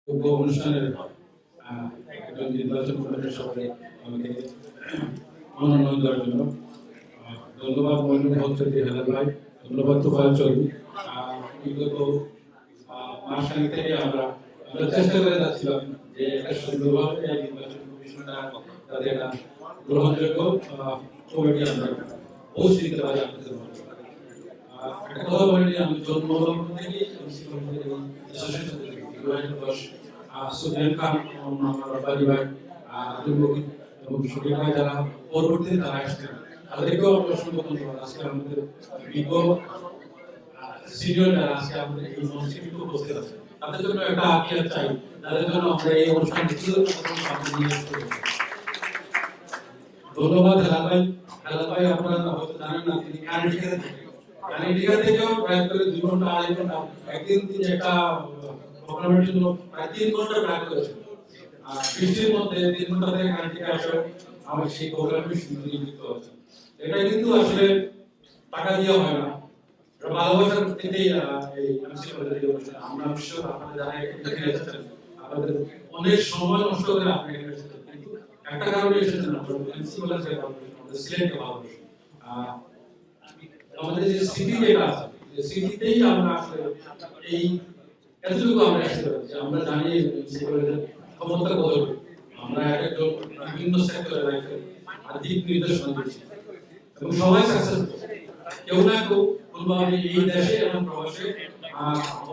অনুষ্ঠানের একজন নির্বাচন কমিটির সভাপতি আমাকে মনোনয়ন দেওয়ার জন্য ধন্যবাদ মনোনয়ন হচ্ছে হেলাল ভাই, ধন্যবাদ তোফায়েল চৌধুরী। বিগত মাসখানেক থেকে আমরা চেষ্টা করে যাচ্ছিলাম যে একটা সুন্দরভাবে এই নির্বাচন কমিশনটা তাদের একটা গ্রহণযোগ্য কমিটি আমরা পৌঁছে দিতে পারি। আপনাদের একটা কথা বলি, আমি জন্মলগ্ন থেকেই সুফিয়ান খান, আমার বাড়ি ভাই আব্দুল মকিন এবং শরীফ ভাই যারা পরবর্তীতে তারা আসছেন, তাদেরকেও আমরা অসংখ্য ধন্যবাদ। আজকে আমাদের বিজ্ঞ সিনিয়র যারা আজকে আমাদের এই মঞ্চে উপস্থিত আছে, তাদের জন্য একটা আকিয়া চাই, তাদের জন্য আমরা এই অনুষ্ঠানটি ধন্যবাদ। হেলাল ভাই, হেলাল ভাই আপনারা হয়তো জানেন না, তিনি কানেডিকাতে থাকেন। কানেডিকা থেকেও প্রায় 2 ঘন্টা 2.5 ঘন্টা একদিন তিনি একটা প্রোগ্রামের জন্য প্রায় 3 ঘন্টা ব্যয় করেছেন। আর বৃষ্টির মধ্যে 3 ঘন্টা থেকে কানেডিকা আসে আমার সেই প্রোগ্রামে যুক্ত হচ্ছে। এটা কিন্তু আসলে টাকা দিয়ে হয় না, ভালোবাসার থেকেই এই আমরা অবশ্যই আপনারা যারা এখানে এসেছেন আপনাদের অনেক সময় নষ্ট করে আপনি এখানে এসেছেন, কিন্তু একটা কারণে এসেছেন আপনারা প্রিন্সিপালের যে আমাদের সিলেক্টে ভালোবাসা আমাদের যে সিটি যেটা আছে, যে সিটিতেই আমরা আসলে এই এতটুকু আমরা আসতে পারছি। আমরা জানি প্রিন্সিপালের ক্ষমতা কত, আমরা একজন বিভিন্ন সেক্টরে লাইফে দিক নির্দেশনা দিচ্ছি এবং সবাই সাকসেসফুল, কেউ না কেউ কোনোভাবে এই দেশে এবং প্রবাসে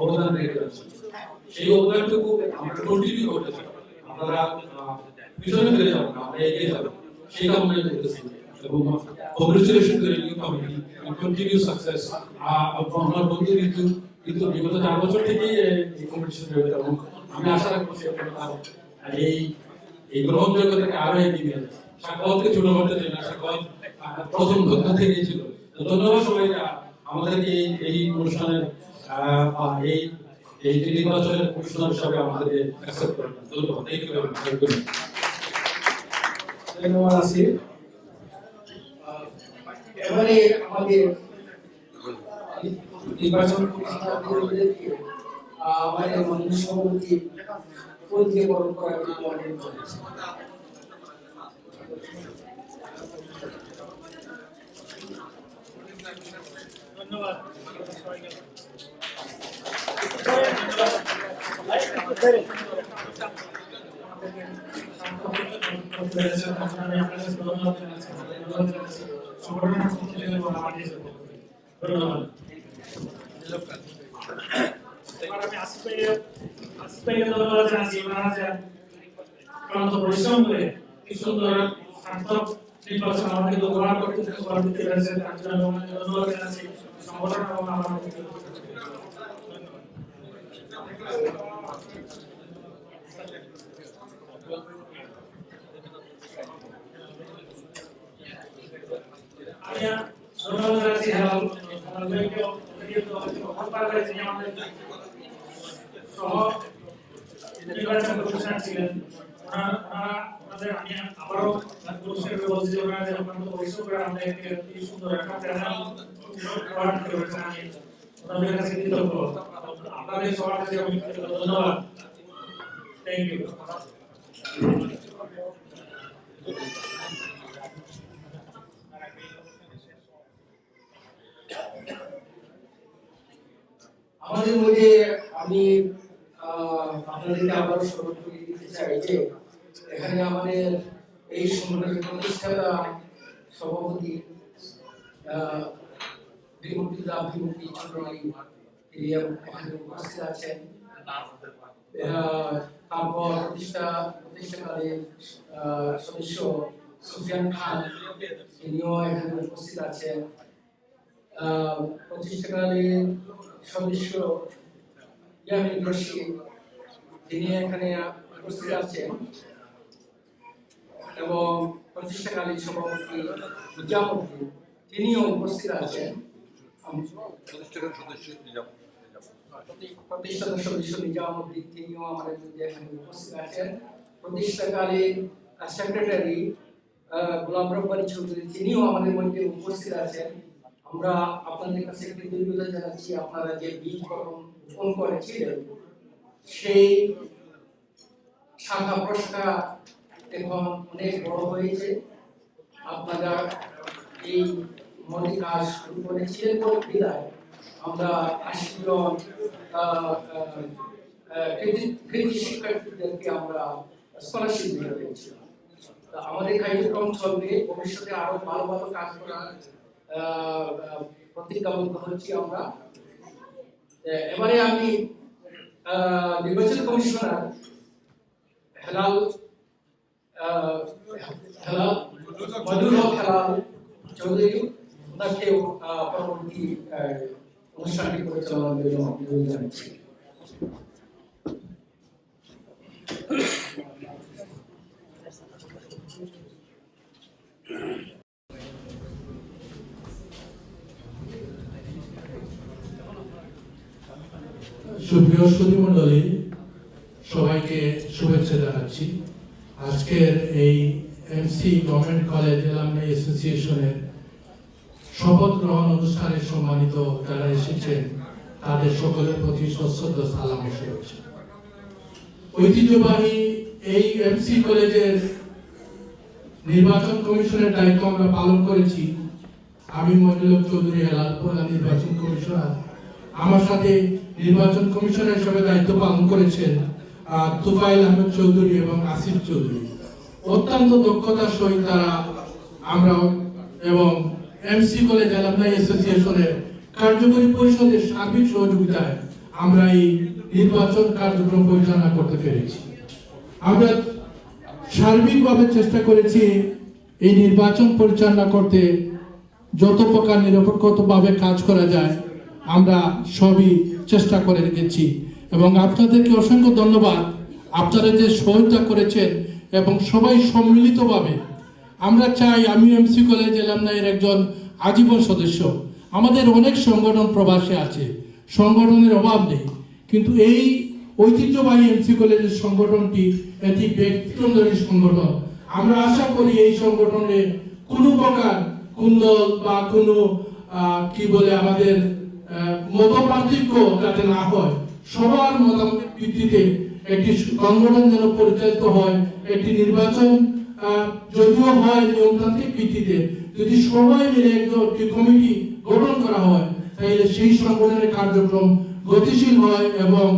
অবদান রেখে যাচ্ছে। সেই অবদানটুকু আমরা কন্টিনিউ করতে চাই। আপনারা পিছনে ফিরে যাবেন, আমরা এগিয়ে যাবো, সেই কামনাই করতেছি। এবং congratulation two new committee, continue success. আমার বন্ধু কিন্তু বিগত 4 বছর থেকেই এই কম্পিটিশন রয়েছে এবং আমি আশা রাখছি এই গ্রহণযোগ্যতাকে আরো এগিয়ে নিয়ে যাবে। সাক্ষাৎকে ছোট করতে চাই না, সাক্ষাৎ প্রথম ধন্য থেকেই ছিল। ধন্যবাদ সবাইকে আমাদেরকে এই অনুষ্ঠানের এই নির্বাচনের কমিশনার হিসাবে আমাদেরকে অ্যাকসেপ্ট করেন। ধন্যবাদ। Thank you very much. ধন্যবাদ আসিফ। এবারে আমাদের নির্বাচন কমিশনারদেরকে আমাদের মাননীয় সভাপতি পরিচয়করণ করার জন্য অনুরোধ করছি। ধন্যবাদ। পরিশ্রম করে কি সুন্দর সার্থক নির্বাচন আমাকে উপহার করতে পেরেছে, তার জন্য ধন্যবাদ জানাচ্ছি সংগঠন এবং আমার নির্বাচন কমিশনার ছিলেন। আমি আবারও বলছি যে ওনারা যে পরিশ্রম করে আমাদেরকে এই সুন্দর একটা প্যানেল প্রদান করেছেন, আমি ওনাদের কাছে কৃতজ্ঞ। আপনাদের সবার কাছে আমি ধন্যবাদ। Thank you. আমাদের মধ্যে আমি আপনাদেরকে আবার স্মরণ করে দিতে চাই যে এখানে আমাদের এই সংগঠনের প্রতিষ্ঠাতা সভাপতি বিমুক্তি চন্দ্রমালী তিনি এখানে উপস্থিত আছেন। তারপর প্রতিষ্ঠাকালীন সদস্য সুফিয়ান খান তিনিও এখানে উপস্থিত আছেন। প্রতিষ্ঠাকালীন সদস্য ইয়ামিন রশিদ তিনি এখানে উপস্থিত আছেন এবং প্রতিষ্ঠাকালীন সভাপতি নিজামুদ্দিন তিনিও উপস্থিত আছেন। প্রতিষ্ঠাতা সদস্য নিজামুদ্দিন তিনিও আমাদের মধ্যে এখানে উপস্থিত আছেন। প্রতিষ্ঠাকালীন সেক্রেটারি গোলাম রব্বানী চৌধুরী তিনিও আমাদের মধ্যে উপস্থিত আছেন। আমরা আপনাদের কাছে কৃতজ্ঞতা জানাচ্ছি, আপনারা যে বীজ রোপণ করেছিলেন সেই শাখা প্রশাখা এখন অনেক বড় হয়েছে। আপনারা এই মৌলিক কাজ শুরু করেছিলেন বলে বিদায় আমরা ৮০ জন কৃতি শিক্ষার্থীদেরকে আমরা স্কলারশিপ দিয়ে দিয়েছিলাম। আমাদের কার্যক্রম চলবে, ভবিষ্যতে আরো ভালো ভালো কাজ করার প্রতিজ্ঞাবদ্ধ হচ্ছি আমরা। এবারে আমি নির্বাচন কমিশনার হেলাল মধুর হক হেলাল চৌধুরী ওনাকে পরবর্তী অনুষ্ঠানটি পরিচালনার জন্য অনুরোধ জানাচ্ছি। সুপ্রিয় সুধীমণ্ডলী, সবাইকে শুভেচ্ছা জানাচ্ছি। আজকের এই এমসি গভর্নমেন্ট কলেজ অ্যালামনাই অ্যাসোসিয়েশনের শপথ গ্রহণ অনুষ্ঠানে সম্মানিত যারা এসেছেন তাদের সকলের প্রতি সশ্রদ্ধ সালাম ও শুভেচ্ছা। ঐতিহ্যবাহী এই এমসি কলেজের নির্বাচন কমিশনের দায়িত্ব আমরা পালন করেছি। আমি মনিরুল চৌধুরী হেলাল প্রধান নির্বাচন কমিশনার। আমার সাথে নির্বাচন কমিশনার হিসেবে দায়িত্ব পালন করেছেন তুফাইল আহমেদ চৌধুরী এবং আসিফ চৌধুরী। অত্যন্ত দক্ষতার সহিত তারা আমরা এবং এমসি কলেজ অ্যালামনাই অ্যাসোসিয়েশনের কার্যকরী পরিষদের সার্বিক সহযোগিতায় আমরা এই নির্বাচন কার্যক্রম পরিচালনা করতে পেরেছি। আমরা সার্বিকভাবে চেষ্টা করেছি এই নির্বাচন পরিচালনা করতে যত প্রকার নিরপেক্ষভাবে কাজ করা যায় আমরা সবই চেষ্টা করে রেখেছি এবং আপনাদেরকে অসংখ্য ধন্যবাদ। আপনারা যে সহযোগিতা করেছেন এবং সবাই সম্মিলিতভাবে আমরা চাই, আমি এমসি কলেজ অ্যালামনাইয়ের একজন আজীবন সদস্য। আমাদের অনেক সংগঠন প্রবাসে আছে, সংগঠনের অভাব নেই, কিন্তু এই ঐতিহ্যবাহী এমসি কলেজের সংগঠনটি একটি ব্যক্তিকেন্দ্রিক সংগঠন। আমরা আশা করি এই সংগঠনে কোনো প্রকার কুন্দল বা কোনো কি বলে আমাদের মতপার্থক্য যাতে না হয়, সবার মতামতের ভিত্তিতে একটি সংগঠন যেন পরিচালিত হয়। একটি নির্বাচন যদিও হয় নিয়মতান্ত্রিক ভিত্তিতে, যদি সবাই মিলে একটি কমিটি গঠন করা হয় তাহলে সেই সংগঠনের কার্যক্রম গতিশীল হয় এবং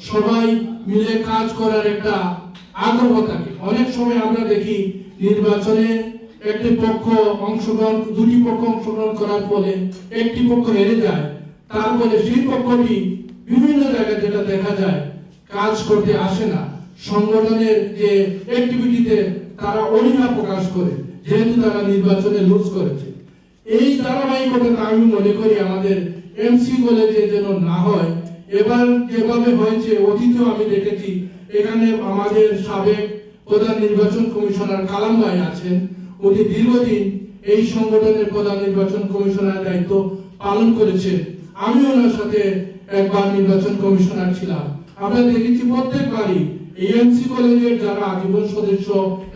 সবাই মিলে কাজ করার একটা আগ্রহ থাকে। অনেক সময় আমরা দেখি নির্বাচনে একটি পক্ষ অংশগ্রহণ, দুটি পক্ষ অংশগ্রহণ করার ফলে একটি পক্ষ হেরে যায়, তারপরে সেই পক্ষটি বিভিন্ন জায়গায় যেটা দেখা যায় কাজ করতে আসে না, সংগঠনের যে অ্যাক্টিভিটিতে তারা অনীহা প্রকাশ করে যেহেতু তারা নির্বাচনে লুজ করেছে। এই ধারাবাহিকতা আমি মনে করি আমাদের এমসি কলেজে যেন না হয়। এবার যেভাবে হয়েছে, অতীতেও আমি দেখেছি এখানে আমাদের সাবেক প্রধান নির্বাচন কমিশনার কালাম ভাই আছেন, উনি দীর্ঘদিন এই সংগঠনের প্রধান নির্বাচন কমিশনার দায়িত্ব পালন করেছেন। আমি ওনার সাথে একবার নির্বাচন কমিশনার ছিলাম। আমরা দেখেছি প্রত্যেকবারই এমসি কলেজের যারা আজীবন সদস্য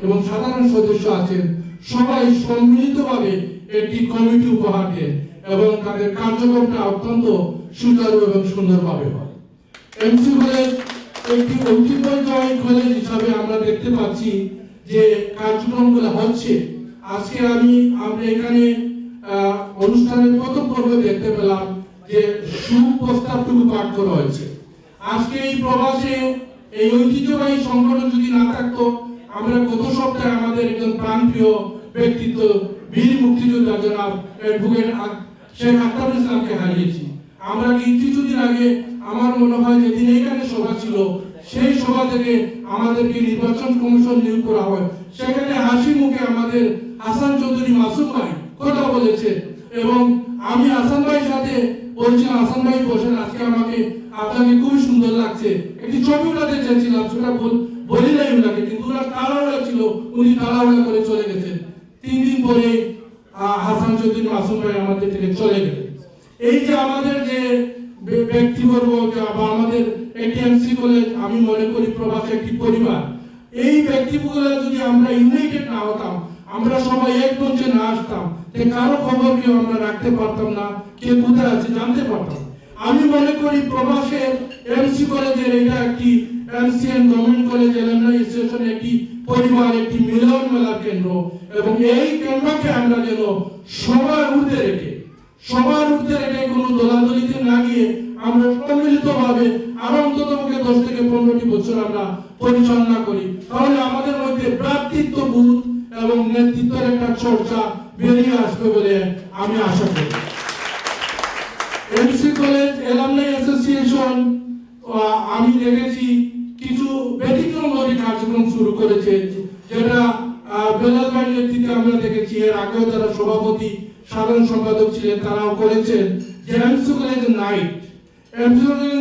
এবং সাধারণ সদস্য আছেন সবাই সম্মিলিতভাবে একটি কমিটি উপহার দেন এবং তাদের কার্যক্রমটা অত্যন্ত সুচারু এবং সুন্দরভাবে হয়। এমসি কলেজ একটি ঐতিহ্যবাহী কলেজ হিসাবে আমরা দেখতে পাচ্ছি যে কার্যক্রমগুলো হচ্ছে। আজকে আমরা এখানে অনুষ্ঠানের প্রথম পর্বে দেখতে পেলাম যে সুপ্রস্তাবটুকু পাঠ করা হয়েছে। আজকে এই প্রবাসে এই ঐতিহ্যবাহী সংগঠন যদি না থাকতো, আমরা গত সপ্তাহে আমাদের একজন প্রাণপ্রিয় ব্যক্তিত্ব বীর মুক্তিযোদ্ধা জনাব অ্যাডভোকেট শেখ আখতারুল ইসলামকে হারিয়েছি। আমরা কিছুদিন আগে আমার মনে হয় যেদিন এখানে সভা ছিল সেই সভা থেকে আমাদেরকে নির্বাচন কমিশন নিয়োগ করা হয়, সেখানে হাসি মুখে আমাদের হাসান চৌধুরী মাসুম ভাই কথা বলেছে এবং আমি হাসান ভাইয়ের সাথে বলছিলাম, হাসান ভাই বসেন, আজকে আপনাকে খুবই সুন্দর লাগছে, একটি ছবি উঠাতে চেয়েছিলাম, সেটা বলি নাই উনাকে, কিন্তু ওনার তাড়াহুড়া ছিল, উনি তাড়াহুড়া করে চলে গেছেন। 3 দিন পরে হাসান চৌধুরী মাসুম ভাই আমাদের থেকে চলে গেলেন। এই যে আমাদের যে ব্যক্তিবর্গ বা আমাদের এটিএমসি কলেজ, আমি মনে করি প্রবাসী একটি পরিবার। এই ব্যক্তিগুলো যদি আমরা ইউনাইটেড না হতাম, আমরা সবাই এক মঞ্চে না আসতাম, কারো খবর কেউ আমরা রাখতে পারতাম না, কে কোথায় আছে জানতে পারতাম। আমি মনে করি প্রবাসের এমসি কলেজের এটা একটি এমসিএন গভর্নমেন্ট কলেজ এলামনাই অ্যাসোসিয়েশন একটি পরিবার, একটি মিলন মেলার কেন্দ্র, এবং এই কেন্দ্রকে আমরা যেন সবার ঊর্ধ্বে রেখে কোনো দলাদলিতে না গিয়ে আমরা সম্মিলিতভাবে আরো অন্তত 10 থেকে 15টি বছর আমরা পরিচালনা করি, তাহলে আমাদের মধ্যে ভ্রাতৃত্ববোধ এবং নেতৃত্বের একটা চর্চা বেরিয়ে আসবে বলে আমি আশা করি। এমসি কলেজ এলামনাই অ্যাসোসিয়েশন আমি দেখেছি কিছু ব্যতিক্রমী কার্যক্রম শুরু করেছে, যেটা বেলাল ভাইয়ের নেতৃত্বে আমরা দেখেছি। এর আগেও যারা সভাপতি সাধারণ সম্পাদক ছিলেন তারাও করেছেন যে এমসি কলেজ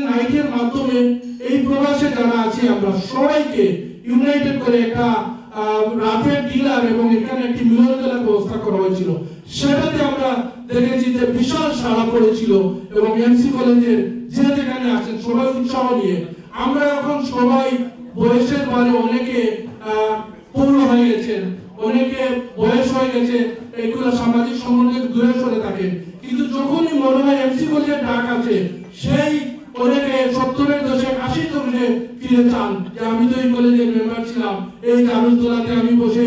নাইটের মাধ্যমে এই প্রবাসে যারা আছে আমরা সবাইকে ইউনাইটেড করে একটা রাতের ডিনার এবং এখানে একটি মিলন মেলার ব্যবস্থা করা হয়েছিল। সেটাতে আমরা দেখেছি যে বিশাল সাড়া পড়েছিল এবং এমসি কলেজের যে যেখানে আছেন সবাই উৎসাহ নিয়ে, আমরা এখন সবাই বয়সের বারে অনেকে পূর্ণ হয়ে গেছেন, অনেকে বয়স হয়ে গেছে, এগুলো সামাজিক সংগঠন দূরে সরে থাকেন, কিন্তু যখনই মনে হয় এমসি কলেজের ডাক আছে সেই অনেকে 70-এর দশক 80-র দশকে ফিরে চান যে আমি তো এই কলেজের মেম্বার ছিলাম, এই জারুলতলাতে আমি বসে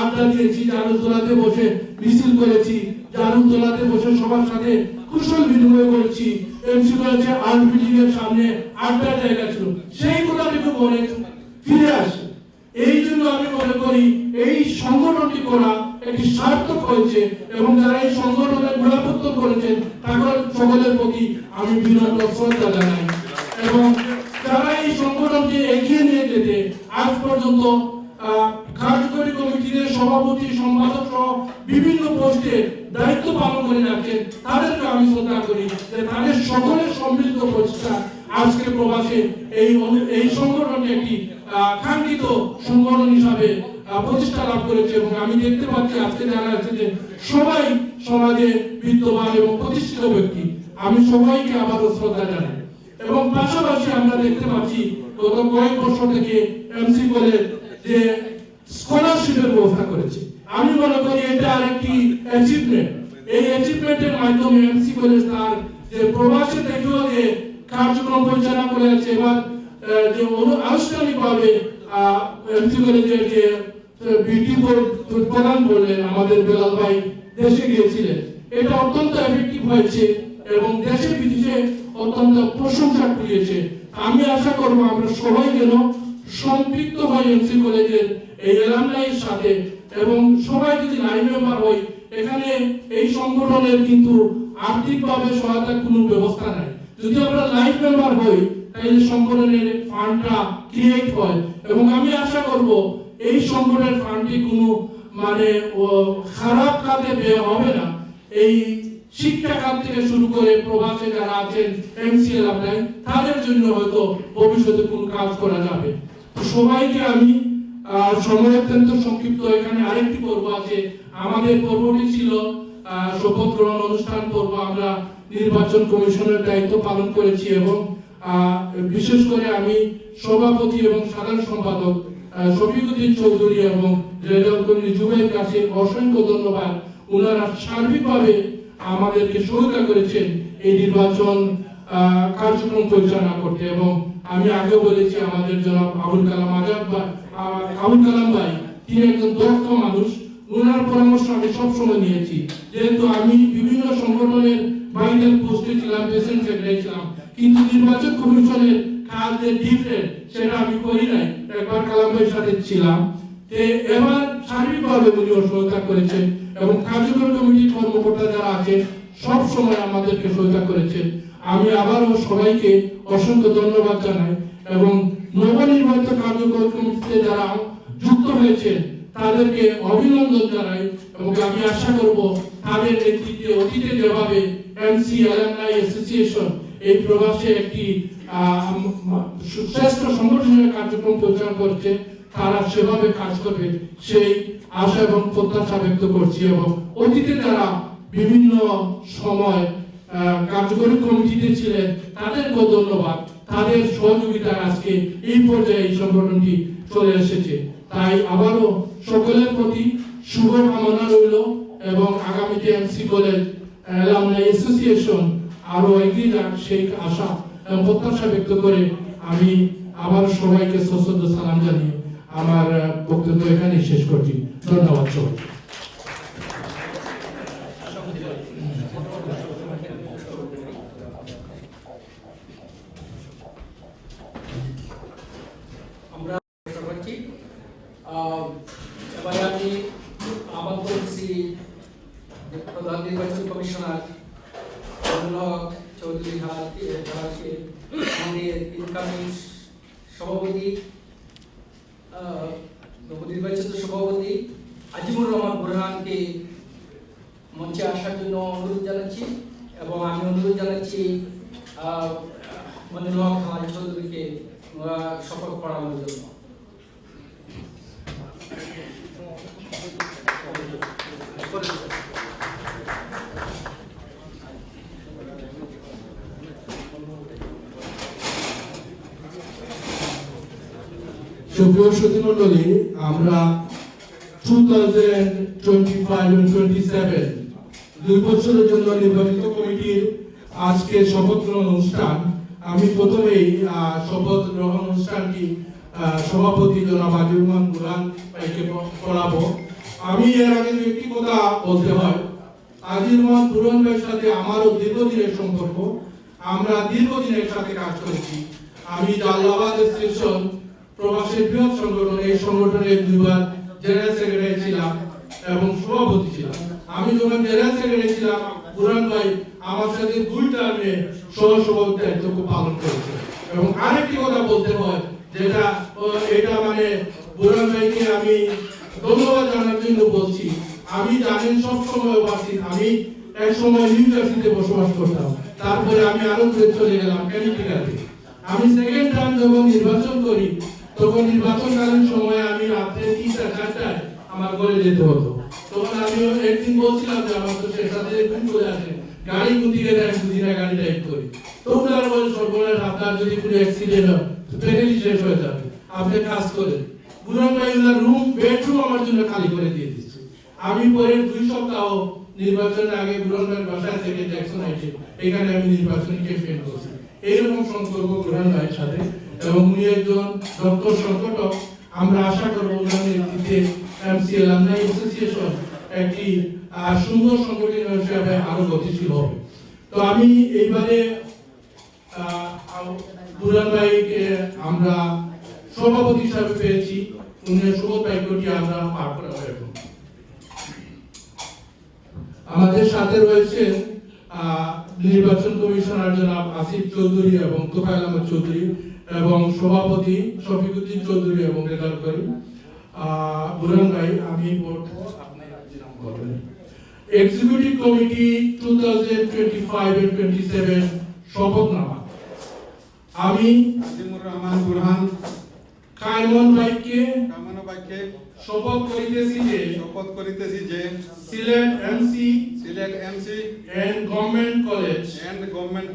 আড্ডা দিয়েছি, জারুলতলাতে বসে মিছিল করেছি, জারুলতলাতে বসে সবার সাথে কুশল বিনিময় করেছি, এমসি কলেজের আর্ট বিল্ডিং এর সামনে আড্ডার জায়গা ছিল, সেইগুলো একটু মনে ফিরে আসে। এই জন্য আমি মনে করি এই সংগঠনটি করা একটি সার্থক হয়েছে এবং যারা এই সংগঠনের গোড়াপত্তন করেছেন তাদের সকলের প্রতি আমি বিনম্র শ্রদ্ধা জানাই, এবং যারা এই সংগঠনকে এগিয়ে নিয়ে যেতে আজ পর্যন্ত কার্যকরী কমিটির সভাপতি, সম্পাদক সহ বিভিন্ন পোস্টে দায়িত্ব পালন করে যাচ্ছেন, তাদেরকে আমি শ্রদ্ধা করি যে তাদের সকলের সম্মিলিত প্রচেষ্টা আজকে প্রবাসে এই সংগঠনটি একটি কাঙ্ক্ষিত সংগঠন হিসাবে প্রতিষ্ঠা লাভ করেছে। এবং আমি দেখতে পাচ্ছি আজকে যারা আছে যে সবাই সমাজে বিদ্যমান এবং প্রতিষ্ঠিত ব্যক্তি, আমি সবাইকে আবারও শ্রদ্ধা জানাই। এবং পাশাপাশি আমরা দেখতে পাচ্ছি গত কয়েক বছর থেকে এমসি কলেজ যে স্কলারশিপের ব্যবস্থা করেছে, আমি মনে করি এটা আরেকটি অ্যাচিভমেন্ট। এই অ্যাচিভমেন্টের মাধ্যমে এমসি কলেজ তার যে প্রবাসে থেকেও যে কার্যক্রম পরিচালনা করে আছে, এবার যে আনুষ্ঠানিকভাবে এমসি কলেজের যে বিউটি বোর্ড প্রদান করলেন আমাদের বেলাল ভাই দেশে গিয়েছিলেন, এটা অত্যন্ত এফেক্টিভ হয়েছে এবং দেশে বিদেশে অত্যন্ত প্রশংসা কুড়িয়েছে। আমি আশা করব আমরা সবাই যেন সম্পৃক্ত হই এমসি কলেজের এই এলামনাইয়ের সাথে, এবং সবাই যদি লাইন মেম্বার হই, এখানে এই সংগঠনের কিন্তু আর্থিকভাবে সহায়তার কোনো ব্যবস্থা নাই। যদি আমরা লাইফ মেম্বার হই তাহলে সংগঠনের ফান্ডটা ক্রিয়েট হয়, এবং আমি আশা করব এই সংগঠনের ফান্ডটি কোনো খারাপ কাজে ব্যয় হবে না। এই শিক্ষা খাত থেকে শুরু করে প্রবাসে যারা আছেন এমসিএল আপনার তাদের জন্য হয়তো ভবিষ্যতে কোনো কাজ করা যাবে। সবাইকে আমি সময় অত্যন্ত সংক্ষিপ্ত, এখানে আরেকটি পর্ব আছে। আমাদের পর্বটি ছিল শপথ গ্রহণ অনুষ্ঠান পর্ব। আমরা নির্বাচন কমিশনের দায়িত্ব পালন করেছি এবং বিশেষ করে আমি সভাপতি এবং সাধারণ সম্পাদক শফিকুদ্দিন চৌধুরী এবং রেজাউল করিম জুবাইর কাছে অসংখ্য ধন্যবাদ। ওনারা সার্বিকভাবে আমাদেরকে সহায়তা করেছেন এই নির্বাচন কার্যক্রম পরিচালনা করতে। এবং আমি আগে বলেছি আমাদের জনাব আবুল কালাম ভাই, তিনি একজন দক্ষ মানুষ, ওনার পরামর্শ আমি সবসময় নিয়েছি। যেহেতু আমি বিভিন্ন সংগঠনের ভাইটাল পোস্টে ছিলাম, প্রেসিডেন্ট সেক্রেটারি ছিলাম, কিন্তু নির্বাচন কমিশনের কাজ যে ডিফারেন্ট সেটা আমি করি নাই, একবার কালাম ভাইয়ের সাথে ছিলাম। এবার সার্বিকভাবে উনি সহায়তা করেছেন এবং কার্যকরী কমিটির কর্মকর্তা যারা আছেন সব সময় আমাদেরকে সহায়তা করেছেন। আমি আবারও সবাইকে অসংখ্য ধন্যবাদ জানাই এবং নবনির্বাচিত কার্যকরী কমিটিতে যারা যুক্ত হয়েছেন তাদেরকে অভিনন্দন জানাই এবং আমি আশা করব তাদের নেতৃত্বে অতীতে যেভাবে এমসি এলামনাই অ্যাসোসিয়েশন এই প্রবাসে একটি শ্রেষ্ঠ সংগঠনের কার্যক্রম পরিচালনা করছে, তারা সেভাবে কাজ করবে সেই আশা এবং প্রত্যাশা ব্যক্ত করছি। এবং অতীতে যারা বিভিন্ন সময় কার্যকরী কমিটিতে ছিলেন তাদেরকেও ধন্যবাদ, তাদের সহযোগিতায় আজকে এই পর্যায়ে এই সংগঠনটি চলে এসেছে। তাই আবারও সকলের প্রতি শুভ কামনা রইল এবং আগামীতে এমসি কলেজ এলামনাই অ্যাসোসিয়েশন আরো এগিয়ে যাক সেই আশা এবং প্রত্যাশা ব্যক্ত করে আমি আবার সবাইকে সশ্রদ্ধ সালাম জানিয়ে আমার বক্তব্য এখানেই শেষ করছি। ধন্যবাদ সবাইকে। আমরা আশা করছি এবারে আমি আহ্বান করছি যে প্রধান নির্বাচন কমিশনার আমিনুল হক চৌধুরী হালকে আমাদের ইনকামিং সভাপতি নবনির্বাচিত সভাপতি আজিমুর রহমান বুরহানকে মঞ্চে আসার জন্য অনুরোধ জানাচ্ছি এবং আমি অনুরোধ জানাচ্ছি আমিনুল হক হাল চৌধুরীকে শপথ পড়ানোর জন্য। সুপ্রিয় সুধীমণ্ডলী, আমরা 2025 এবং 27 দুই বছরের জন্য নির্বাচিত কমিটির আজকে শপথ গ্রহণ অনুষ্ঠান। আমি প্রথমেই শপথ গ্রহণ অনুষ্ঠানটি সভাপতি জনাব আজিমুর রহমান বুরহান ভাইকে পড়াবো। আমি এর আগে একটি কথা বলতে হয়, আজিমুর রহমান বুরহান ভাইয়ের সাথে আমারও দীর্ঘদিনের সম্পর্ক। আমরা দীর্ঘদিন একসাথে কাজ করেছি। আমি জালালাবাদ স্টেশন প্রবাসী বৃহৎ সংগঠন, এই সংগঠনের দুইবার জেনারেল সেক্রেটারি ছিলাম এবং সভাপতি ছিলাম। আমি যখন জেনারেল সেক্রেটারি ছিলাম, বুরহান ভাই আমার সাথে 2 টার্মে সহসভাপতির দায়িত্ব পালন করেছে। এবং আরেকটি কথা বলতে হয়, যেটা এটা মানে বুরহান ভাইকে আমি ধন্যবাদ জানার জন্য বলছি। আমি জানেন সব সময় উপস্থিত, আমি এক সময় নিউ জার্সিতে বসবাস করতাম, তারপরে আমি আরো দূরে চলে গেলাম ক্যালিফোর্নিয়াতে। আমি সেকেন্ড টার্ম যখন নির্বাচন করি, তখন নির্বাচনকালীন সময় আমি রাত্রে 3টা-4টায় আমার ঘরে যেতে হতো। তখন আমি একদিন বলছিলাম যে আমার তো শেষ রাতে ঘুম চলে আসে, গাড়ি কুদিকে দেয়, কুদিনা গাড়ি ড্রাইভ করি। তখন আর বলে সর্বনাশ, আপনার যদি কোনো অ্যাক্সিডেন্ট হয় পেটেলই শেষ হয়ে যাবে, আপনি কাজ করেন। বুরহান ভাই বেডরুম আমার জন্য খালি করে দিয়ে দিচ্ছে। আমি পরে 2 সপ্তাহ নির্বাচনের আগে বুরহান ভাইয়ের বাসায় থেকে জ্যাকসন হাইটে এখানে আমি নির্বাচনী ক্যাম্পেইন করছি। এইরকম সম্পর্ক বুরহান ভাইয়ের সাথে, এবং উনি একজন দক্ষ সংগঠক। আমরা আশা করব ওনার নেতৃত্বে এমসি অ্যালামনাই অ্যাসোসিয়েশন একটি সুন্দর সংগঠন হিসেবে আরো গতিশীল হবে। তো আমি এইবারে বুরহান ভাইকে আমরা সভাপতি হিসাবে পেয়েছি, উনার শপথ বাক্যটি আমরা পাঠ করা হবে। আমাদের সাথে রয়েছেন নির্বাচন কমিশনার জনাব আসিফ চৌধুরী এবং তোফায়েল আহমদ চৌধুরী, এবং সভাপতি শফিকুদ্দিন চৌধুরী এবং রেজাল করিম। বুরহান ভাই, আমি বলবো আপনি নাম বলবেন। এক্সিকিউটিভ কমিটি 2025 এবং 27 শপথনামা। আমি আজিমুর রহমান বুরহান কায়মন ভাইকে শপথ করিতেছি যে Sylhet MC and government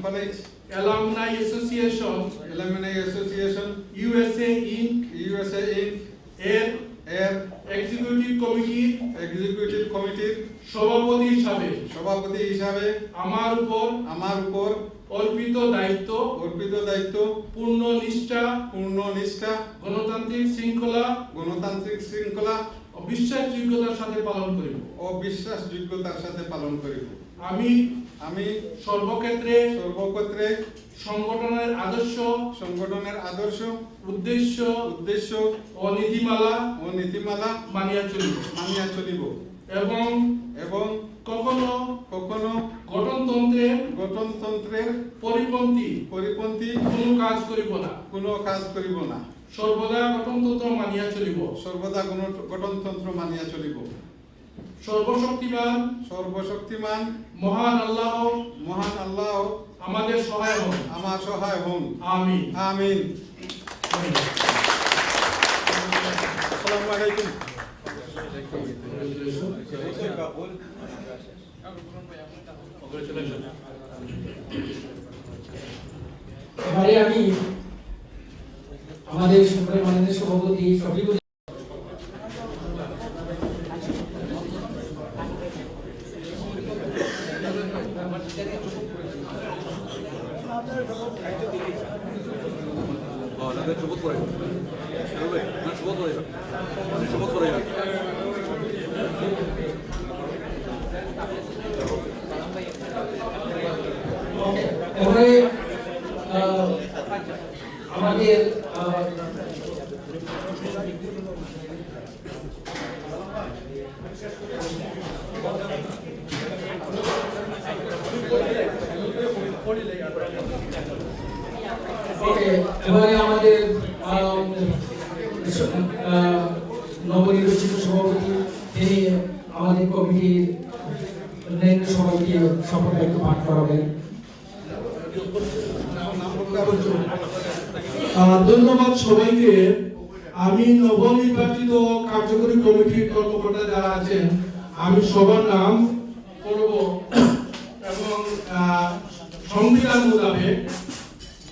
college alumni association USA Inc. এর এক্সিকিউটিভ কমিটির সভাপতি হিসাবে আমার উপর অর্পিত দায়িত্ব পূর্ণ নিষ্ঠা গণতান্ত্রিক শৃঙ্খলা ও বিশ্বাসযোগ্যতার সাথে পালন করিব। আমি সর্বক্ষেত্রে সংগঠনের আদর্শ উদ্দেশ্য ও নীতিমালা মানিয়া চলিব এবং কখনো গঠনতন্ত্রের পরিপন্থী কোনো কাজ করিব না। সর্বদা গঠনতন্ত্র মানিয়া চলিব। সর্বশক্তিমান মহান আল্লাহ আমাদের সহায় হন। আমিন। আসসালামু আলাইকুম। এবারে আমি আমাদের সকলের মাননীয় সভাপতি শফিকুদ্দিন তাদের শপথ করে শপথ করে শপথ করে এবারে আমাদের এবারে আমাদের নবনির্বাচিত সভাপতি তিনি আমাদের কমিটির অন্যান্য সবাইকে শপথ বাক্য পাঠ করাবেন। ধন্যবাদ সবাইকে। আমি নবনির্বাচিত কার্যকরী কমিটির কর্মকর্তা যারা আছেন আমি সবার নাম করব এবং সংবিধান মোতাবেক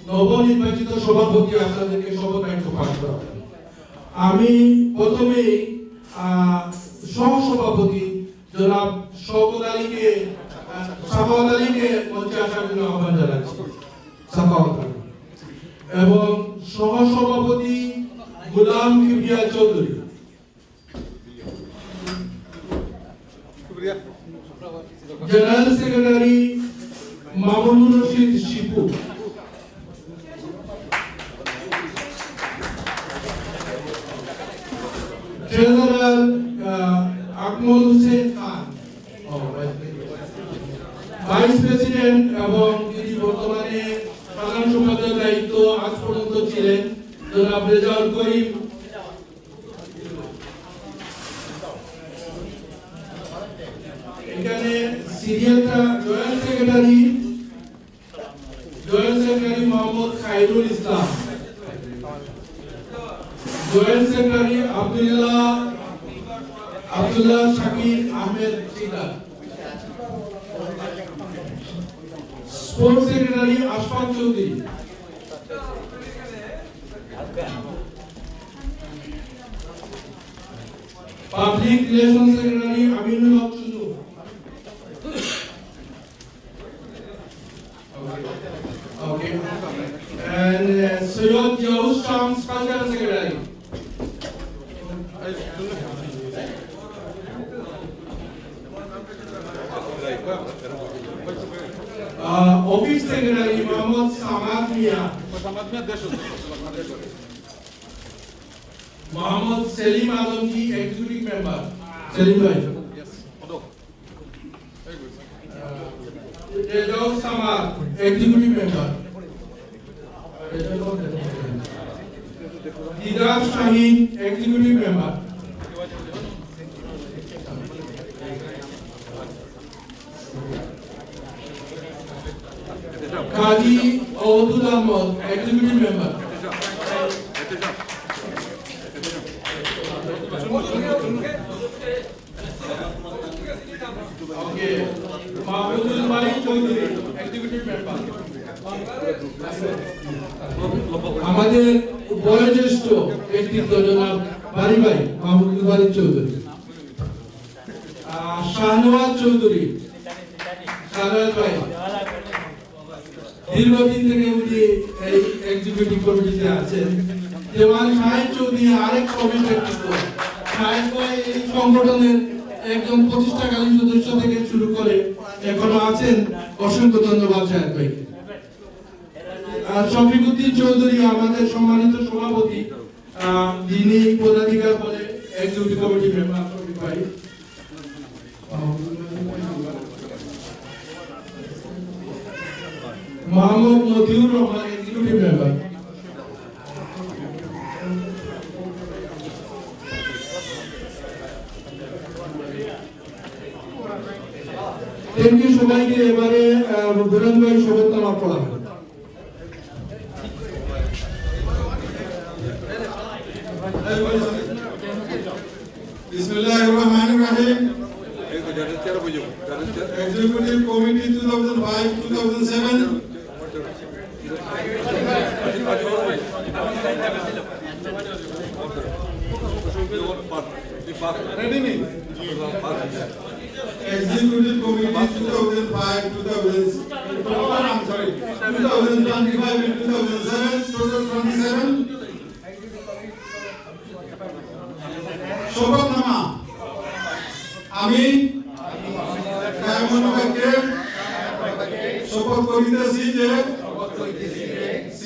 নবনির্বাচিত সভাপতি আপনাদেরকে শপথ বাক্য পাঠ করাবেন। আমি প্রথমেই সহসভাপতি জনাব সাখাওয়াত আলীকে মঞ্চে আসার জন্য আহ্বান জানাচ্ছি। সাখাওয়াত আলী এবং সহসভাপতি Golam Kibria Chowdhury, general secretary Mamunur Rashid Shipu, treasurer Akmal Hossain Khan, vice president এবং যিনি বর্তমানে প্রধান সম্পাদকের দায়িত্ব আজ পর্যন্ত ছিলেন জনাব রেজাউল করিম, এখানে সিরিয়ালটা joint secretary Mohammad Khairul Islam, joint secretary Abdullah Shakir Ahmed Siddar, sports secretary Ashfaq Chowdhury, public relation secretary Aminul Haque Chunnu, okay, and Sayyid Yahuz Shams cultural secretary, office secretary Muhammad Samad Mia, Muhammad Selim Alamji executive member, Selim bhai, Rezaul Samad executive member, Didar Shaheen executive member, Kaji Awdul Ahmad executive member, okay, Mahmudul Bari Chaudhary executive member, আমাদের বয়োজ্যেষ্ঠ ব্যক্তিত্ব জনাব বারি ভাই মাহমুদুল বারি চৌধুরী, শাহনওয়াজ চৌধুরী, শাহনওয়াজ ভাই দীর্ঘদিন থেকে উনি এই এক্সিকিউটিভ কমিটিতে আছেন। দেওয়ান শাহিদ চৌধুরী আরেক কমিটি ব্যক্তিত্ব, শাহিদ ভাই এই সংগঠনের একজন প্রতিষ্ঠাকালীন সদস্য থেকে শুরু করে এখনো আছেন। অসংখ্য ধন্যবাদ শাহিদ ভাইকে। শফিকুদ্দিন চৌধুরী আমাদের সম্মানিত সভাপতি, যিনি পদাধিকার বলে এক্সিকিউটিভ কমিটি মেম্বার শফিক ভাই, Mohammad Matiur Rahman executive member, thank you সবাইকে। এবারে বুরান ভাই শপথনামা পড়াবেন। Bismillahirrahmanirrahim. Executive Committee 2005-2007. Ready me? Executive Committee 2005-2007. I'm sorry, 2025 and 2007, total 27.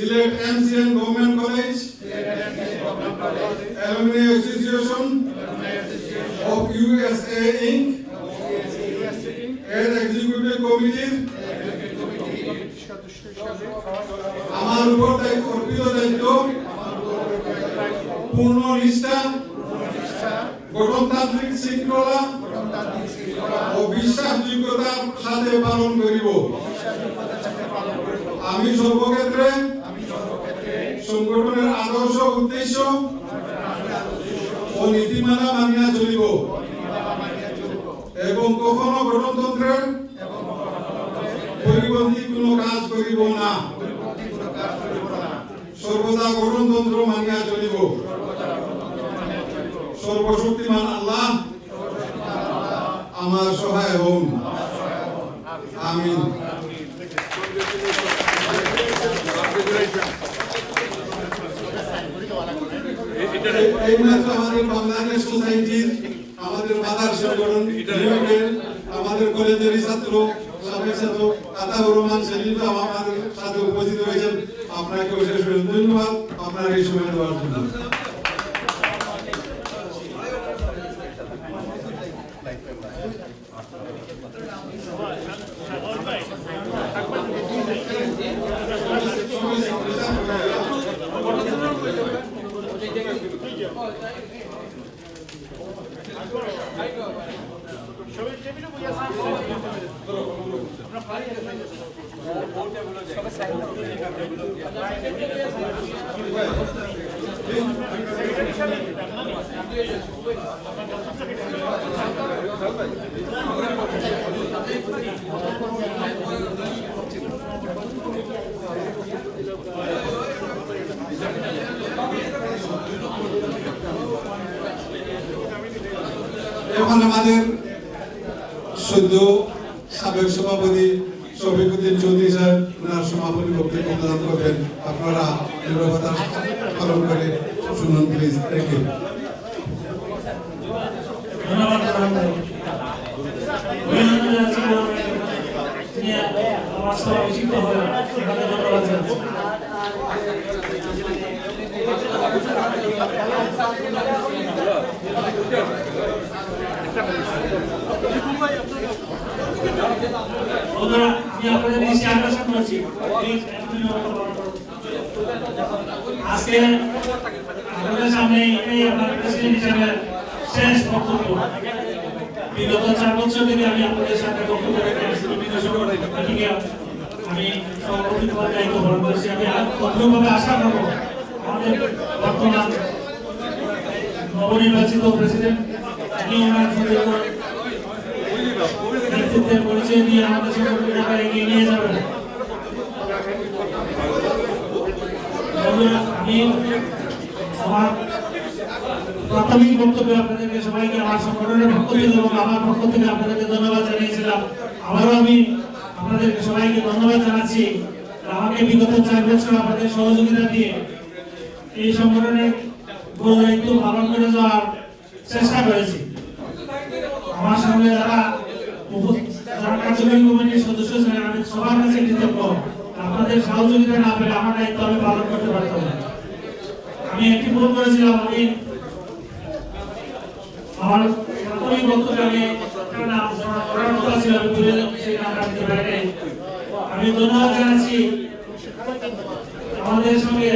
Sylhet MCN Government College, Alumni Association of USA Inc. এর এক্সিকিউটিভ কমিটির আমার উপর অর্পিত দায়িত্ব পূর্ণ নিষ্ঠা, গণতান্ত্রিক শৃঙ্খলা ও বিশ্বাসযোগ্যতার সাথে পালন করিব। আমি সর্বক্ষেত্রে সংগঠনের আদর্শ, উদ্দেশ্য ও নীতিমালা মানিয়া চলিব এবং কখনো গণতন্ত্রের পরিপন্থী কোনো কাজ করিব না। সর্বদা গণতন্ত্র মানিয়া চলিব। সর্বশক্তিমান আল্লাহ আমার সহায় হন। আমিন। এই মাত্র আমাদের বাংলাদেশ সোসাইটির, আমাদের মাদার সংগঠন, আমাদের কলেজের ছাত্র, সাবেক ছাত্র আতাউর রহমান সেলিম আমাদের সাথে উপস্থিত হয়েছেন। আপনাকে অশেষ ধন্যবাদ আপনার এই সময় দেওয়ার জন্য। এখন আমাদের সদ্য সাবেক সভাপতি শফিকুদ্দিন চৌধুরী সাহেব ওনার সমাপনী বক্তব্য প্রদান করবেন। আপনারা নীরবতা পালন করে শুনুন প্লিজ। Thank you. আজকে আপনাদের সামনে এটাই আপনার প্রেসিডেন্ট হিসেবে শেষ বক্তব্য। বিগত 4 বছর ধরে আমি আপনাদের সাথে বক্তব্য রেখেছি। আমি সভাপতি পদে দায়িত্ব পালন করছি। আমি গভীরভাবে আশা করব আমাদের বর্তমান নবনির্বাচিত প্রেসিডেন্ট নেতৃত্বের পরিচয় দিয়ে আমাদের সংগঠনকে এগিয়ে নিয়ে যাবেন। আমি আমার প্রাথমিক বক্তব্যে আপনাদেরকে সবাইকে আমার সংগঠনের পক্ষ থেকে এবং আমার পক্ষ থেকে আপনাদেরকে ধন্যবাদ জানিয়েছিলাম। আবারও আমি আপনাদেরকে সবাইকে ধন্যবাদ জানাচ্ছি আমাকে বিগত 4 বছর আপনাদের সহযোগিতা দিয়ে এই সংগঠনের বড় দায়িত্ব পালন করে যাওয়ার চেষ্টা করেছি। আমার সঙ্গে যারা কার্যকরী কমিটির সদস্য ছিলেন আমি সবার কাছে কৃতজ্ঞ। আপনাদের সহযোগিতা না পেলে আমার দায়িত্ব আমি পালন করতে পারতাম না। আমি একটি ভুল করেছিলাম। আমি আমার প্রাথমিক বক্তব্যে আমি নাম করার কথা ছিল, আমি ভুলে সেই নামটা দিতে পারি। আমি ধন্যবাদ জানাচ্ছি আমাদের সঙ্গে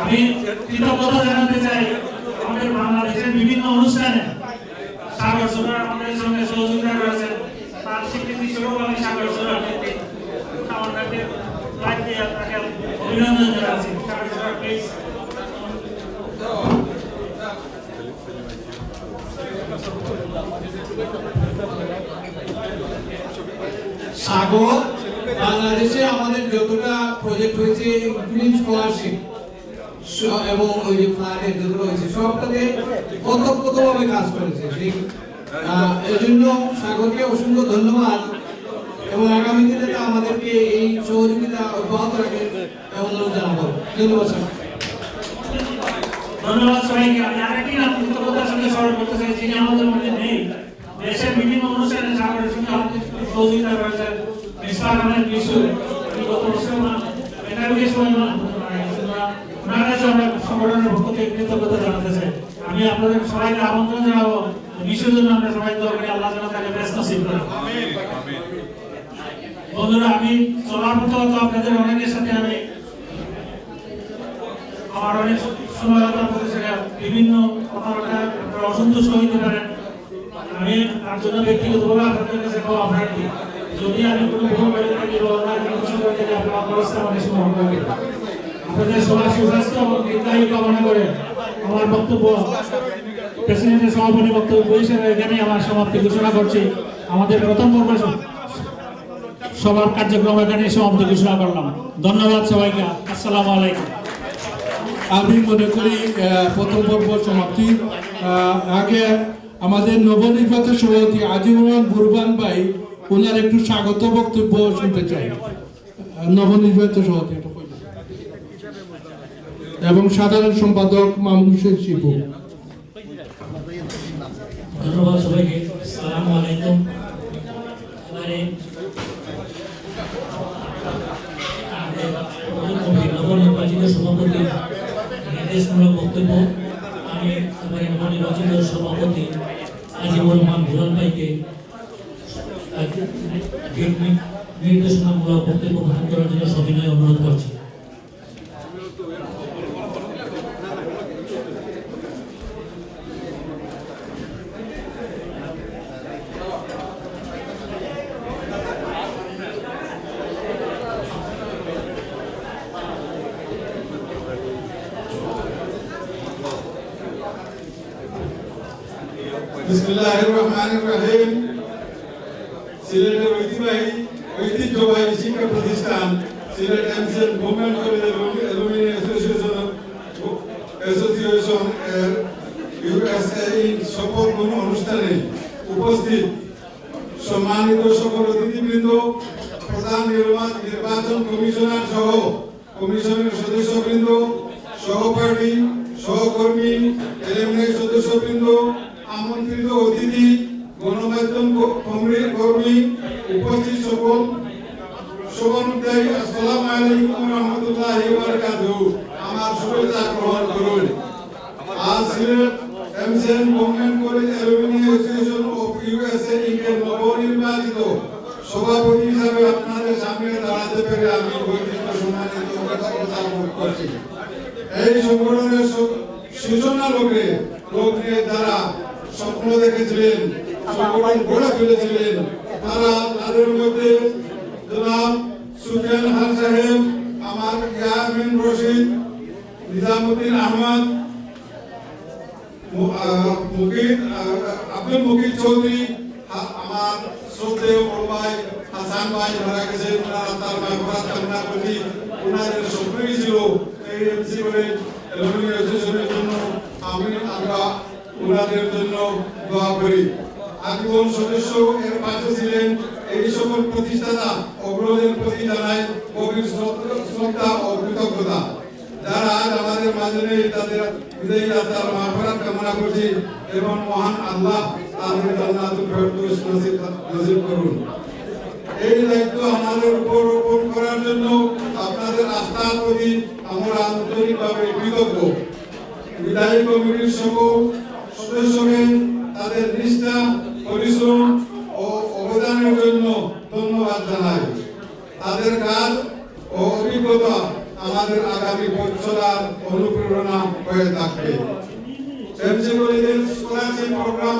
আমি কৃতজ্ঞতা জানাতে চাই আমাদের বাংলাদেশের বিভিন্ন অনুষ্ঠানে সাগর সরকার আমাদের সঙ্গে সহযোগিতা করেছেন। তার স্বীকৃতি স্বরূপ আমি সাগর সরকারকে অভিনন্দন জানাচ্ছি। সাগর সরকার প্লিজ। সাগর বাংলাদেশে আমাদের যতটা প্রজেক্ট হয়েছে ইনক্লুডিং স্কলারশিপ এবং ওই যে ফ্লাডের যেগুলো হয়েছে সব সবটাতে ওতপ্রোতভাবে কাজ করেছে। সেই এজন্য সাগরকে অসংখ্য ধন্যবাদ এবং আগামী দিনে তো আমাদেরকে এই সহযোগিতা অব্যাহত রাখে অনুরোধ জানাবো। ধন্যবাদ স্যার। ধন্যবাদ সবাইকে। আমি আরেকটি নাম কৃতজ্ঞতার সঙ্গে স্মরণ করতে চাই, যিনি আমাদের মধ্যে নেই। দেশের বিভিন্ন অনুষ্ঠানে সাগরের সঙ্গে আমাদের সহযোগিতা করেছেন মিসবাহ আহমেদ বিশু। গত বছর একাডেমির সময় ওনার কাছে আমরা সংগঠনের পক্ষ থেকে কৃতজ্ঞতা জানাতে চাই। আমি আপনাদের সবাইকে আমন্ত্রণ জানাবো, বিশুর জন্য আমরা সবাই দোয়া করি, আল্লাহ যেন তাকে ব্যস্ত নসিব করেন। বন্ধুরা, আমি চলার মতো তো আপনাদের অনেকের সাথে আমি আমার অনেক সময়তা প্রতিষ্ঠানে বিভিন্ন কথাবার্তা আপনারা অসন্তুষ্ট হইতে পারেন। আমি তার জন্য ব্যক্তিগতভাবে আপনাদের কাছে ক্ষমা প্রার্থী। যদি আমি কোনো ভুল করে থাকি বা অন্য কোনো কিছু করে থাকি, আপনারা খরচটা আমাদের সঙ্গে করবেন। আপনাদের সবার সুস্বাস্থ্য এবং দীর্ঘায়ু কামনা করে আমার বক্তব্য প্রেসিডেন্টের সভাপতি বক্তব্য হিসেবে এখানেই আমার সমাপ্তি ঘোষণা করছি। আমাদের প্রথম পর্ব সবার কার্যক্রম এখানে সমাপ্তি ঘোষণা করলাম। ধন্যবাদ সবাইকে। আসসালামু আলাইকুম। আমি মনে করি প্রথম পর্ব সমাপ্তি। আগে আমাদের নবনির্বাচিত সভাপতি আজিমুর রহমান বুরবান ভাই, ওনার একটু স্বাগত বক্তব্য শুনতে চাই। নবনির্বাচিত সভাপতি এবং সাধারণ সম্পাদক মামুন হোসেন শিবু। ধন্যবাদ সবাইকে। আসসালামু আলাইকুম। নবনির্বাচিত সভাপতি নির্দেশমূলক বক্তব্য আমি নবনির্বাচিত সভাপতি আজিমুর রহমান বুরবান ভাইকে নির্দেশনামূলক বক্তব্য প্রদান করার জন্য সবিনয় অনুরোধ করছি। বিসমিল্লাহির রহমানির রহিম। সিলেটের ঐতিহ্যবাহী শিক্ষা প্রতিষ্ঠান সিলেট এমসিএল গভর্নমেন্ট কলেজের অ্যালুমিনি অ্যাসোসিয়েশন এর ইউএসএ শপথ গ্রহণ অনুষ্ঠানে উপস্থিত সম্মানিত সকল অতিথিবৃন্দ, প্রধান নির্বাচন কমিশনার সহ কমিশনের সদস্যবৃন্দ, সহপাঠী, সহকর্মী, এলএমএ সদস্যবৃন্দ, আমন্ত্রিত অতিথি, গণমাধ্যম কর্মী, উপস্থিত সকল শুভানুধ্যায়ী, আসসালামু আলাইকুম ওয়া রাহমাতুল্লাহি ওয়া বারাকাতুহু। আমার শুভেচ্ছা গ্রহণ করুন। আজ Sylhet MCL government college alumni association of USA এর নবনির্বাচিত সভাপতি হিসাবে আপনাদের সামনে দাঁড়াতে পেরে আমি বৈদিক সম্মানিত কৃতজ্ঞতা বোধ করছি। এই সংগঠনের সূচনা লগ্নে যারা স্বপ্ন দেখেছিলেন, সংগঠন গড়ে তুলেছিলেন, তাদের মধ্যে জনাব সুফিয়ান খান সাহেব, আমার ইয়ামিন রশিদ, নিজামুদ্দিন আহমদ, আব্দুল মুকিদ চৌধুরী, আমার শ্রদ্ধেয় বড় ভাই হাসান ভাই মারা গেছেন, ওনারা তার মাগফিরাত কামনা করি। ওনাদের স্বপ্নই ছিল এই এমসি কলেজ অ্যালুমিনি অ্যাসোসিয়েশনের জন্য। আমরা ওনাদের জন্য দোয়া করি। আজীবন সদস্য এর পাশে ছিলেন এই সকল প্রতিষ্ঠাতা অগ্রজের প্রতি জানাই গভীর শ্রদ্ধা ও কৃতজ্ঞতা। যারা আজ আমাদের মাঝে নেই, তাদের বিদায়ী আত্মার মাগফিরাত কামনা করছি এবং মহান আল্লাহ তাদের জান্নাতুল ফেরদৌস নসিব করুন। এই দায়িত্ব আমাদের উপর অর্পণ করার জন্য আপনাদের আস্থার প্রতি আমরা আন্তরিকভাবে কৃতজ্ঞ। বিদায়ী কমিটির সকল সদস্যকে তাদের নিষ্ঠা, পরিশ্রম ও অবদানের জন্য ধন্যবাদ জানাই। তাদের কাজ ও অভিজ্ঞতা আমাদের আগামী পথ চলার অনুপ্রেরণা হয়ে থাকবে। এমসি কলেজের স্কলারশিপ প্রোগ্রাম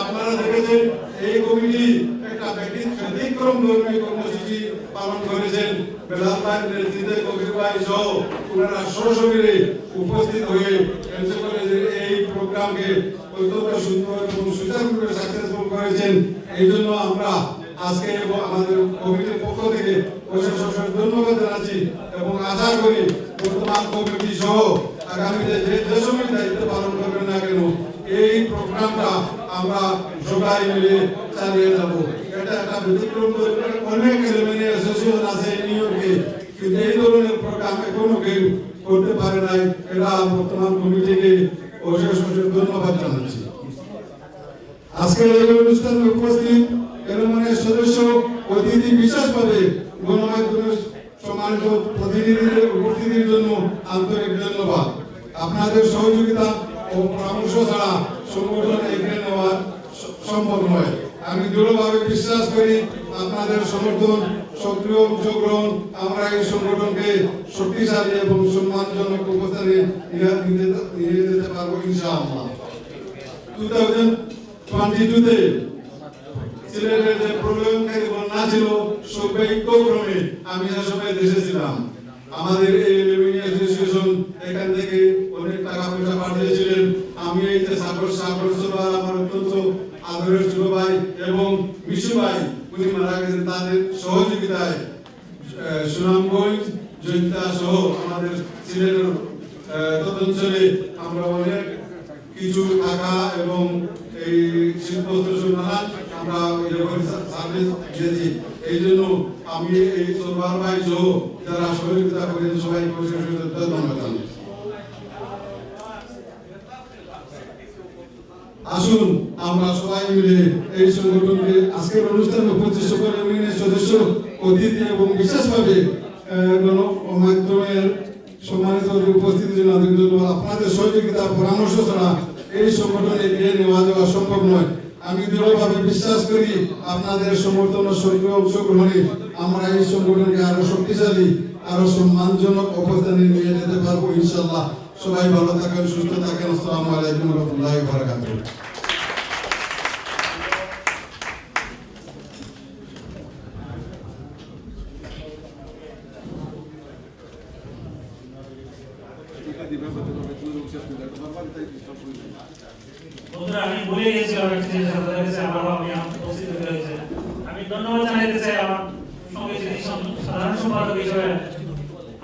আপনারা দেখেছেন। এই কমিটি একটা ব্যতিক্রমধর্মী কর্মসূচি পালন করেছেন। বেলাল ভাইয়ের নেতৃত্বে কবির ভাই সহ ওনারা সশরীরে উপস্থিত হয়ে এমসি কলেজের এই প্রোগ্রামকে অত্যন্ত সুন্দর এবং সুচারুরূপে সাকসেসফুল করেছেন। এই জন্য আমরা আজকে আমাদের কমিটির পক্ষ থেকে অশেষ ধন্যবাদ জানাচ্ছি এবং আশা করি বর্তমান কমিটি সহ আগামীতে যে সময় দায়িত্ব পালন করবেন কাজটা আমরা সবাই মিলে চালিয়ে যাব। এটা একটা ব্যতিক্রম, অনেক এলুমিনি অ্যাসোসিয়েশন আছে নিউ ইয়র্কে, কিন্তু এই ধরনের প্রোগ্রাম এখনো কেউ করতে পারে নাই। এটা বর্তমান কমিটিকে অশেষ অশেষ ধন্যবাদ জানাচ্ছি। আজকের এই অনুষ্ঠানে উপস্থিত এলুমিনি সদস্য অতিথি বিশেষভাবে গণমাধ্যমের সম্মানিত প্রতিনিধিদের উপস্থিতির জন্য আন্তরিক ধন্যবাদ। আপনাদের সহযোগিতা ও পরামর্শ ছাড়া সংগঠন এগিয়ে নেওয়া সম্ভব নয়। আমি দৃঢ়ভাবে বিশ্বাস করি আপনাদের সমর্থন, সক্রিয় অংশগ্রহণ আমরা এই সংগঠনকে শক্তিশালী এবং সম্মানজনক অবস্থানে নিয়ে যেতে পারবো ইনশাআল্লাহ। 2022-তে সিলেটের যে প্রলয়ঙ্কারী বন্যা ছিল, সৌভাগ্যক্রমে আমি সে সময় দেশে ছিলাম। আমাদের এই এলুমিনি অ্যাসোসিয়েশন এখান থেকে অনেক টাকা পয়সা পাঠিয়েছিলেন। আমি এই যে সাগর সভা, আমার অত্যন্ত আদরের ছোট ভাই এবং বিশু ভাই, উনি মারা গেছেন, তাদের সহযোগিতায় সুনামগঞ্জ, জৈন্তা সহ আমাদের সিলেটের তদঞ্চলে আমরা অনেক কিছু টাকা এবং এই শিল্পস্ত্র নানান আমরা সার্ভিস দিয়েছি। এই জন্য আমি এই সরবার ভাই সহ যারা সহযোগিতা করেন সবাইকে ধন্যবাদ জানাই। আসুন আমরা সবাই মিলে এই সংগঠনকে আজকের অনুষ্ঠানে উপস্থিত সকল ইউনিয়নের সদস্য, অতিথি এবং বিশেষভাবে গণমাধ্যমের সম্মানিত উপস্থিতির জন্য ধন্যবাদ। আপনাদের সহযোগিতা পরামর্শ ছাড়া এই সংগঠনে এগিয়ে নেওয়া যাওয়া সম্ভব নয়। আমি দৃঢ়ভাবে বিশ্বাস করি আপনাদের সমর্থন ও সক্রিয় অংশগ্রহণে আমরা এই সংগঠনকে আরো শক্তিশালী, আরো সম্মানজনক অবস্থানে নিয়ে যেতে পারবো ইনশাআল্লাহ। সবাই ভালো থাকেন, সুস্থ থাকেন। আসসালামু আলাইকুম ওয়া রাহমাতুল্লাহি ওয়া বারাকাতুহু। বন্ধুরা, আমি ভুলে গেছিলাম একটা জিনিস আপনাদের কাছে আবারও আমি উপস্থিত হয়েছে। আমি ধন্যবাদ জানাতে চাই আমার সঙ্গে যিনি সাধারণ সম্পাদক হিসেবে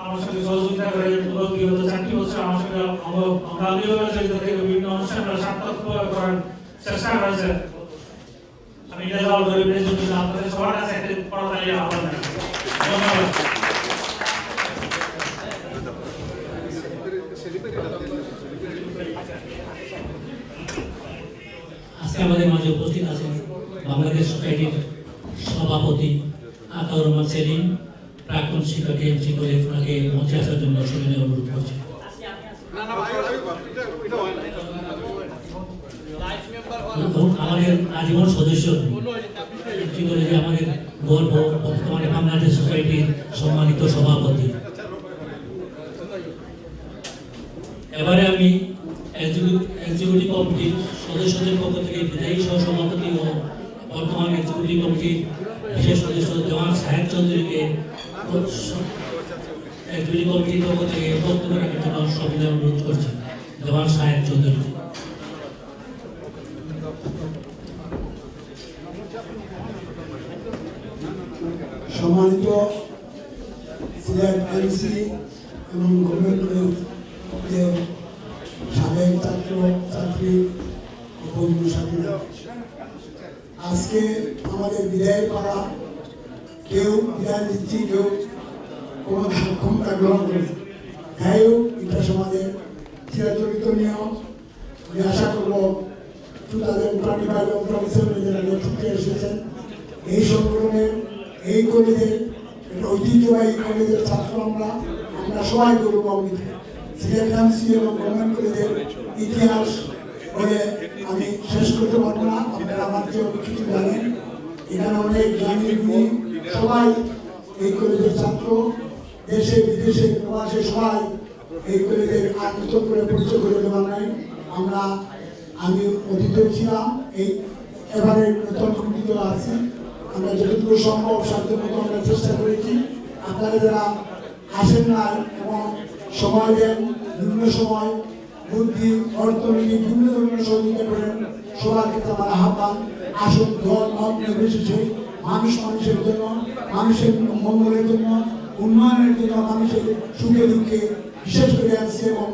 আমার সঙ্গে সহযোগিতা করে বিগত 4টি বছর আমার সঙ্গে আমরা জড়িত থেকে বিভিন্ন অনুষ্ঠানগুলো সার্থক করার চেষ্টা করেছে। আমি রেজাউল গরিবের জন্য আপনাদের সবার কাছে একটা করতালি আহ্বান জানাই। ধন্যবাদ। আজকে আমাদের মাঝে উপস্থিত আছেন বাংলাদেশ সোসাইটির সভাপতি আতাউর রহমান সেলিম, প্রাক্তন শিক্ষক এমসি করে ওনাকে মঞ্চে আসার জন্য সবিনয় অনুরোধ করছি। আমাদের আজীবন সদস্য এমসি কলেজে আমাদের গর্ব, বর্তমানে বাংলাদেশ সোসাইটির সম্মানিত সভাপতি। এবারে আমি এক্সিকিউটিভ কমিটির সদস্যদের পক্ষ থেকে বিদায়ী সহ সভাপতি ও বর্তমান এক্সিকিউটিভ কমিটির বিশেষ সদস্য জওয়ান সাহেব চৌধুরীকে এক্সিকিউটিভ কমিটির পক্ষ থেকে বক্তব্য রাখার জন্য সবিনয় অনুরোধ করছি। জওয়ান সাহেব চৌধুরী। সম্মানিত সিলেট এমসি এবং গভর্নমেন্টের সাবেক ছাত্র ছাত্রী বন্ধু সাথীরা, আজকে আমাদের বিদায় করা, কেউ বিদায় দিচ্ছি, কেউ ক্ষমতা গ্রহণ করছে। যাই হোক, এটা সমাজের চিরাচরিত নিয়ম। আমি আশা করবো 2025 এবং 27 যারা নেতৃত্বে এসেছেন এই সংগঠনের, এই কলেজের, একটা ঐতিহ্যবাহী কলেজের ছাত্র আমরা সবাই গৌরবান্বিত। সিলেট এমসি এবং গভর্নমেন্ট কলেজের ইতিহাস বলে আমি শেষ করতে পারবো না। আপনারা আমার চেয়ে কিছু জানেন, এখানে অনেক জ্ঞানী গুণী সবাই এই কলেজের ছাত্র, দেশে বিদেশে প্রবাসে সবাই এই কলেজের আনন্দ করে পরিচয় করে দেওয়ার নাই। আমি অতীত ছিলাম, এবারে নতুন কমিটিতে আছি। আমরা যতটুকু সম্ভব সাধ্যমতো আমরা চেষ্টা করেছি। আপনারা যারা আসেন নাই এবং সময় দেন, বিভিন্ন সময় বুদ্ধি অর্থনীতি বিভিন্ন ধরনের সহযোগিতা করেন, সবার ক্ষেত্রে আমার আহ্বান, আসুন দল মত নির্বিশেষে মানুষের জন্য, মানুষের মঙ্গলের জন্য, উন্নয়নের জন্য, মানুষের সুখে দুঃখে, বিশেষ করে এমসি এবং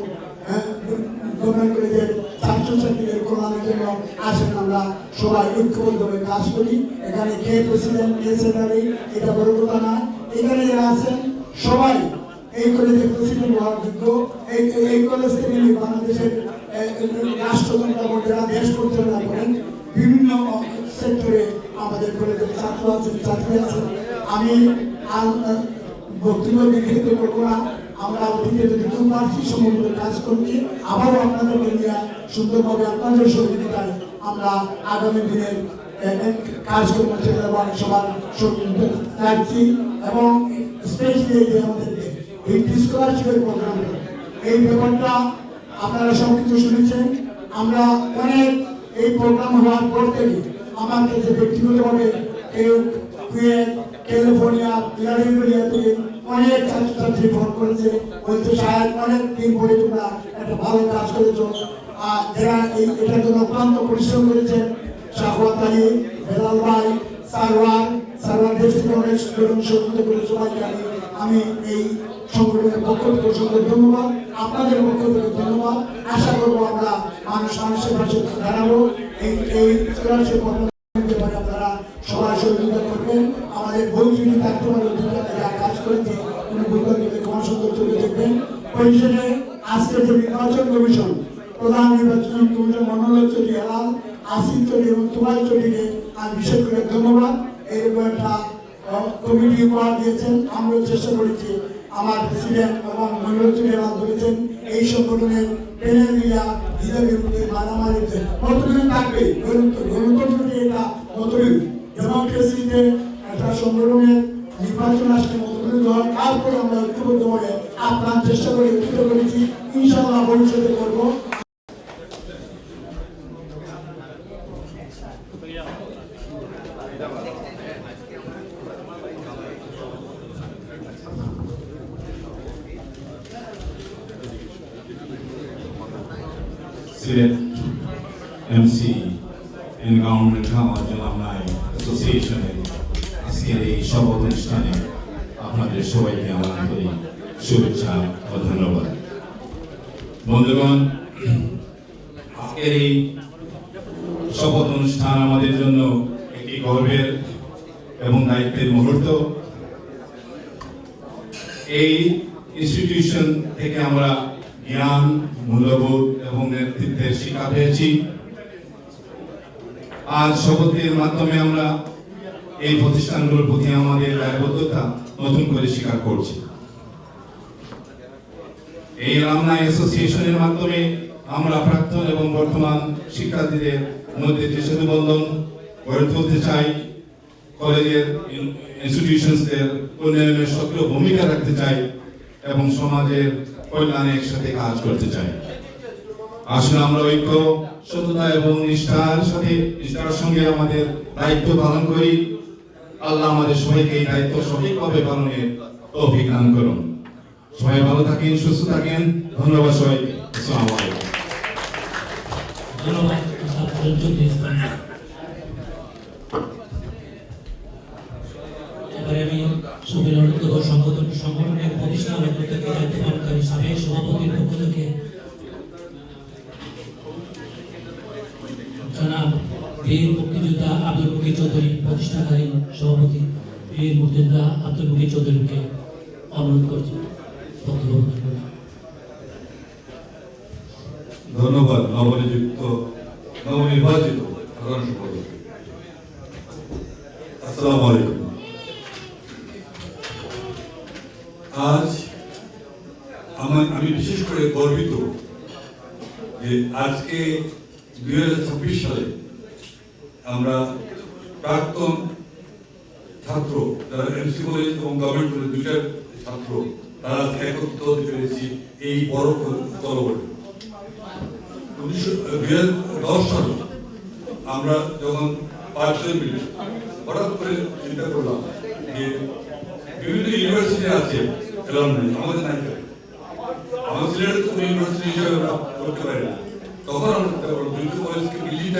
গভর্নমেন্ট কলেজের ছাত্রছাত্রীদের কল্যাণের জন্য আসেন আমরা সবাই ঐক্যবদ্ধভাবে কাজ করি। এখানে কে প্রেসিডেন্ট কে সেক্রেটারি এটা বড় কথা না, এখানে যারা আছেন সবাই এই কলেজের প্রেসিডেন্ট হওয়ার যোগ্য। এই কলেজ থেকে বাংলাদেশের রাষ্ট্রযন্ত্র যারা দেশ পরিচালনা করেন বিভিন্ন সেক্টরে আমাদের কলেজের ছাত্র আছেন ছাত্রী আছেন। আমি বক্তব্য বিকৃত করবো না, আমরা অতীতে যেটুকু পারছি সমগ্র কাজ করছি, আবারও আপনাদেরকে নিয়ে সুন্দরভাবে আপনাদের সহযোগিতায় আমরা আগামী দিনের কাজকর্ম এবং সবার সহযোগিতা চাইছি। এবং স্পেশালি যে আমাদের এই স্কলারশিপের প্রোগ্রাম, এই ব্যাপারটা আপনারা সব কিছু শুনেছেন। আমরা অনেক এই প্রোগ্রাম হওয়ার পর থেকে আমার কাছে ব্যক্তিগতভাবে কেউ কুয়েত, ক্যালিফোর্নিয়া, ফিলাডেলফিয়া থেকে অনেক ছাত্রছাত্রী ফোন করেছে, বলছে সাহেব অনেক দিন পরে তোমরা একটা ভালো কাজ করেছো। যারা এটার জন্য অক্লান্ত পরিশ্রম করেছেন, শাহওয়াত আলী, বেলাল ভাই, সারওয়ার দেশ থেকে অনেক সহযোগিতা করে সবাইকে আমি এই সংগঠনের পক্ষ থেকে অসংখ্য ধন্যবাদ, আপনাদের পক্ষ থেকে ধন্যবাদ। আশা করবো আমরা মানুষের পাশে দাঁড়াবো। এই স্কলারশিপ আপনারা সবাই সহযোগিতা করবেন। আমাদের বই যদি থাকতে পারে যা কাজ করেছে উনি বলবেন ক্ষমা সুন্দর চলে দেখবেন। পরিষদে আজকে যে নির্বাচন কমিশন, প্রধান নির্বাচন কমিশন মনোলোক চৌধুরী, হেলাল আসিফ চৌধুরী এবং তুমাই চৌধুরীকে আমি বিশেষ করে ধন্যবাদ। এরকম একটা কমিটি উপহার দিয়েছেন। আমরা চেষ্টা করেছি, আমার প্রেসিডেন্ট এবং মনোলোক চৌধুরী হেলাল বলেছেন এই সংগঠনের প্যানেল মিডিয়া হিসাবে মারামারিতে কতদিন থাকবে। গণতন্ত্রকে এটা মতবিরোধী, ডেমোক্রেসিতে একটা সংগঠনের নির্বাচন আসলে মতবিরোধী হয়। তারপরে আমরা ঐক্যবদ্ধ হয়ে আপনার চেষ্টা করে ঐক্যবদ্ধ করেছি, ইনশাআল্লাহ ভবিষ্যতে করবো। সিলেট এমসি এনভায়রনমেন্টাল অ্যালামনাই অ্যাসোসিয়েশনের আজকের এই শপথ অনুষ্ঠানে আপনাদের সবাইকে আমার আন্তরিক শুভেচ্ছা ও ধন্যবাদ। বন্ধুগণ, আজকের এই শপথ অনুষ্ঠান আমাদের জন্য একটি গর্বের এবং দায়িত্বের মুহূর্ত। এই ইনস্টিটিউশন থেকে আমরা জ্ঞান, মূল্যবোধ এবং নেতৃত্বের শিক্ষা পেয়েছি। আজ শপথের মাধ্যমে আমরা এই প্রতিষ্ঠানগুলোর প্রতি আমাদের দায়বদ্ধতা নতুন করে স্বীকার করছি। এই অ্যালামনাই অ্যাসোসিয়েশনের মাধ্যমে আমরা প্রাক্তন এবং বর্তমান শিক্ষার্থীদের মধ্যে যে সেতুবন্ধন গড়ে তুলতে চাই, কলেজের ইনস্টিটিউশনসদের উন্নয়নের সক্রিয় ভূমিকা রাখতে চাই এবং সমাজের কল্যাণে একসাথে কাজ করতে চাই। আসলে আমরা ঐক্য, সততা এবং নিষ্ঠার সঙ্গে আমাদের দায়িত্ব পালন করি। আল্লাহ আমাদের সবাইকে এই দায়িত্ব সঠিকভাবে পালনের তৌফিক দান করুন। সবাই ভালো থাকেন, সুস্থ থাকেন। ধন্যবাদ সবাইকে। আসসালামু আলাইকুম। ধন্যবাদ। এবারে আমি সংগঠনের প্রতিষ্ঠা থেকে দায়িত্ব পালনকারী সাবেক সভাপতির পক্ষ থেকে জনাব বীর মুক্তিযোদ্ধা আব্দুল মুকির চৌধুরী, প্রতিষ্ঠাকারী সভাপতি বীর মুক্তিযোদ্ধা আব্দুল মুকির চৌধুরীকে অনুরোধ করছি বক্তব্য প্রদান। ধন্যবাদ নবনিযুক্ত নবনির্বাচিত সাধারণ সম্পাদক। আসসালামু আলাইকুম। আজ আমি বিশেষ করে গর্বিত যে আজকে 2026 সালে আমরা প্রাক্তন ছাত্র যারা এমসি কলেজ এবং গভর্নমেন্ট কলেজ দুইটার ছাত্র তারা একত্রিত হতে পেরেছি এই বড় তরবরে। 2010 সালে আমরা যখন 5 জন মিলে হঠাৎ করে চিন্তা করলাম যে বিভিন্ন ইউনিভার্সিটি আছে আমাদের নাই, আমাদের সিলেটের কোনো ইউনিভার্সিটি হিসেবে আমরা করতে পারি না। তখন আমরা চিন্তা করলাম দুটো কলেজকে মিলিয়ে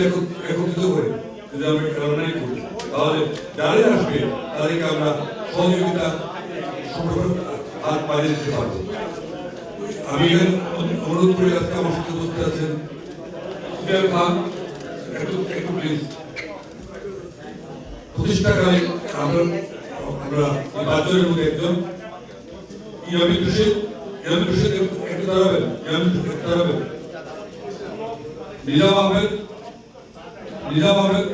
একত্রিত করে যদি আমরা অ্যালামনাই করি তাহলে যারাই আসবে তাদেরকে আমরা সহযোগিতা হাত পাইয়ে দিতে পারবো। আমি অনুরোধ করি আজকে আমার সাথে উপস্থিত আছেন সুফিয়ান খান, একটু প্লিজ প্রতিষ্ঠাকালে আমরা এই পাঁচজনের মধ্যে একজন ইয়ামিন রশিদ একটু দাঁড়াবেন, নিজাম আহমেদ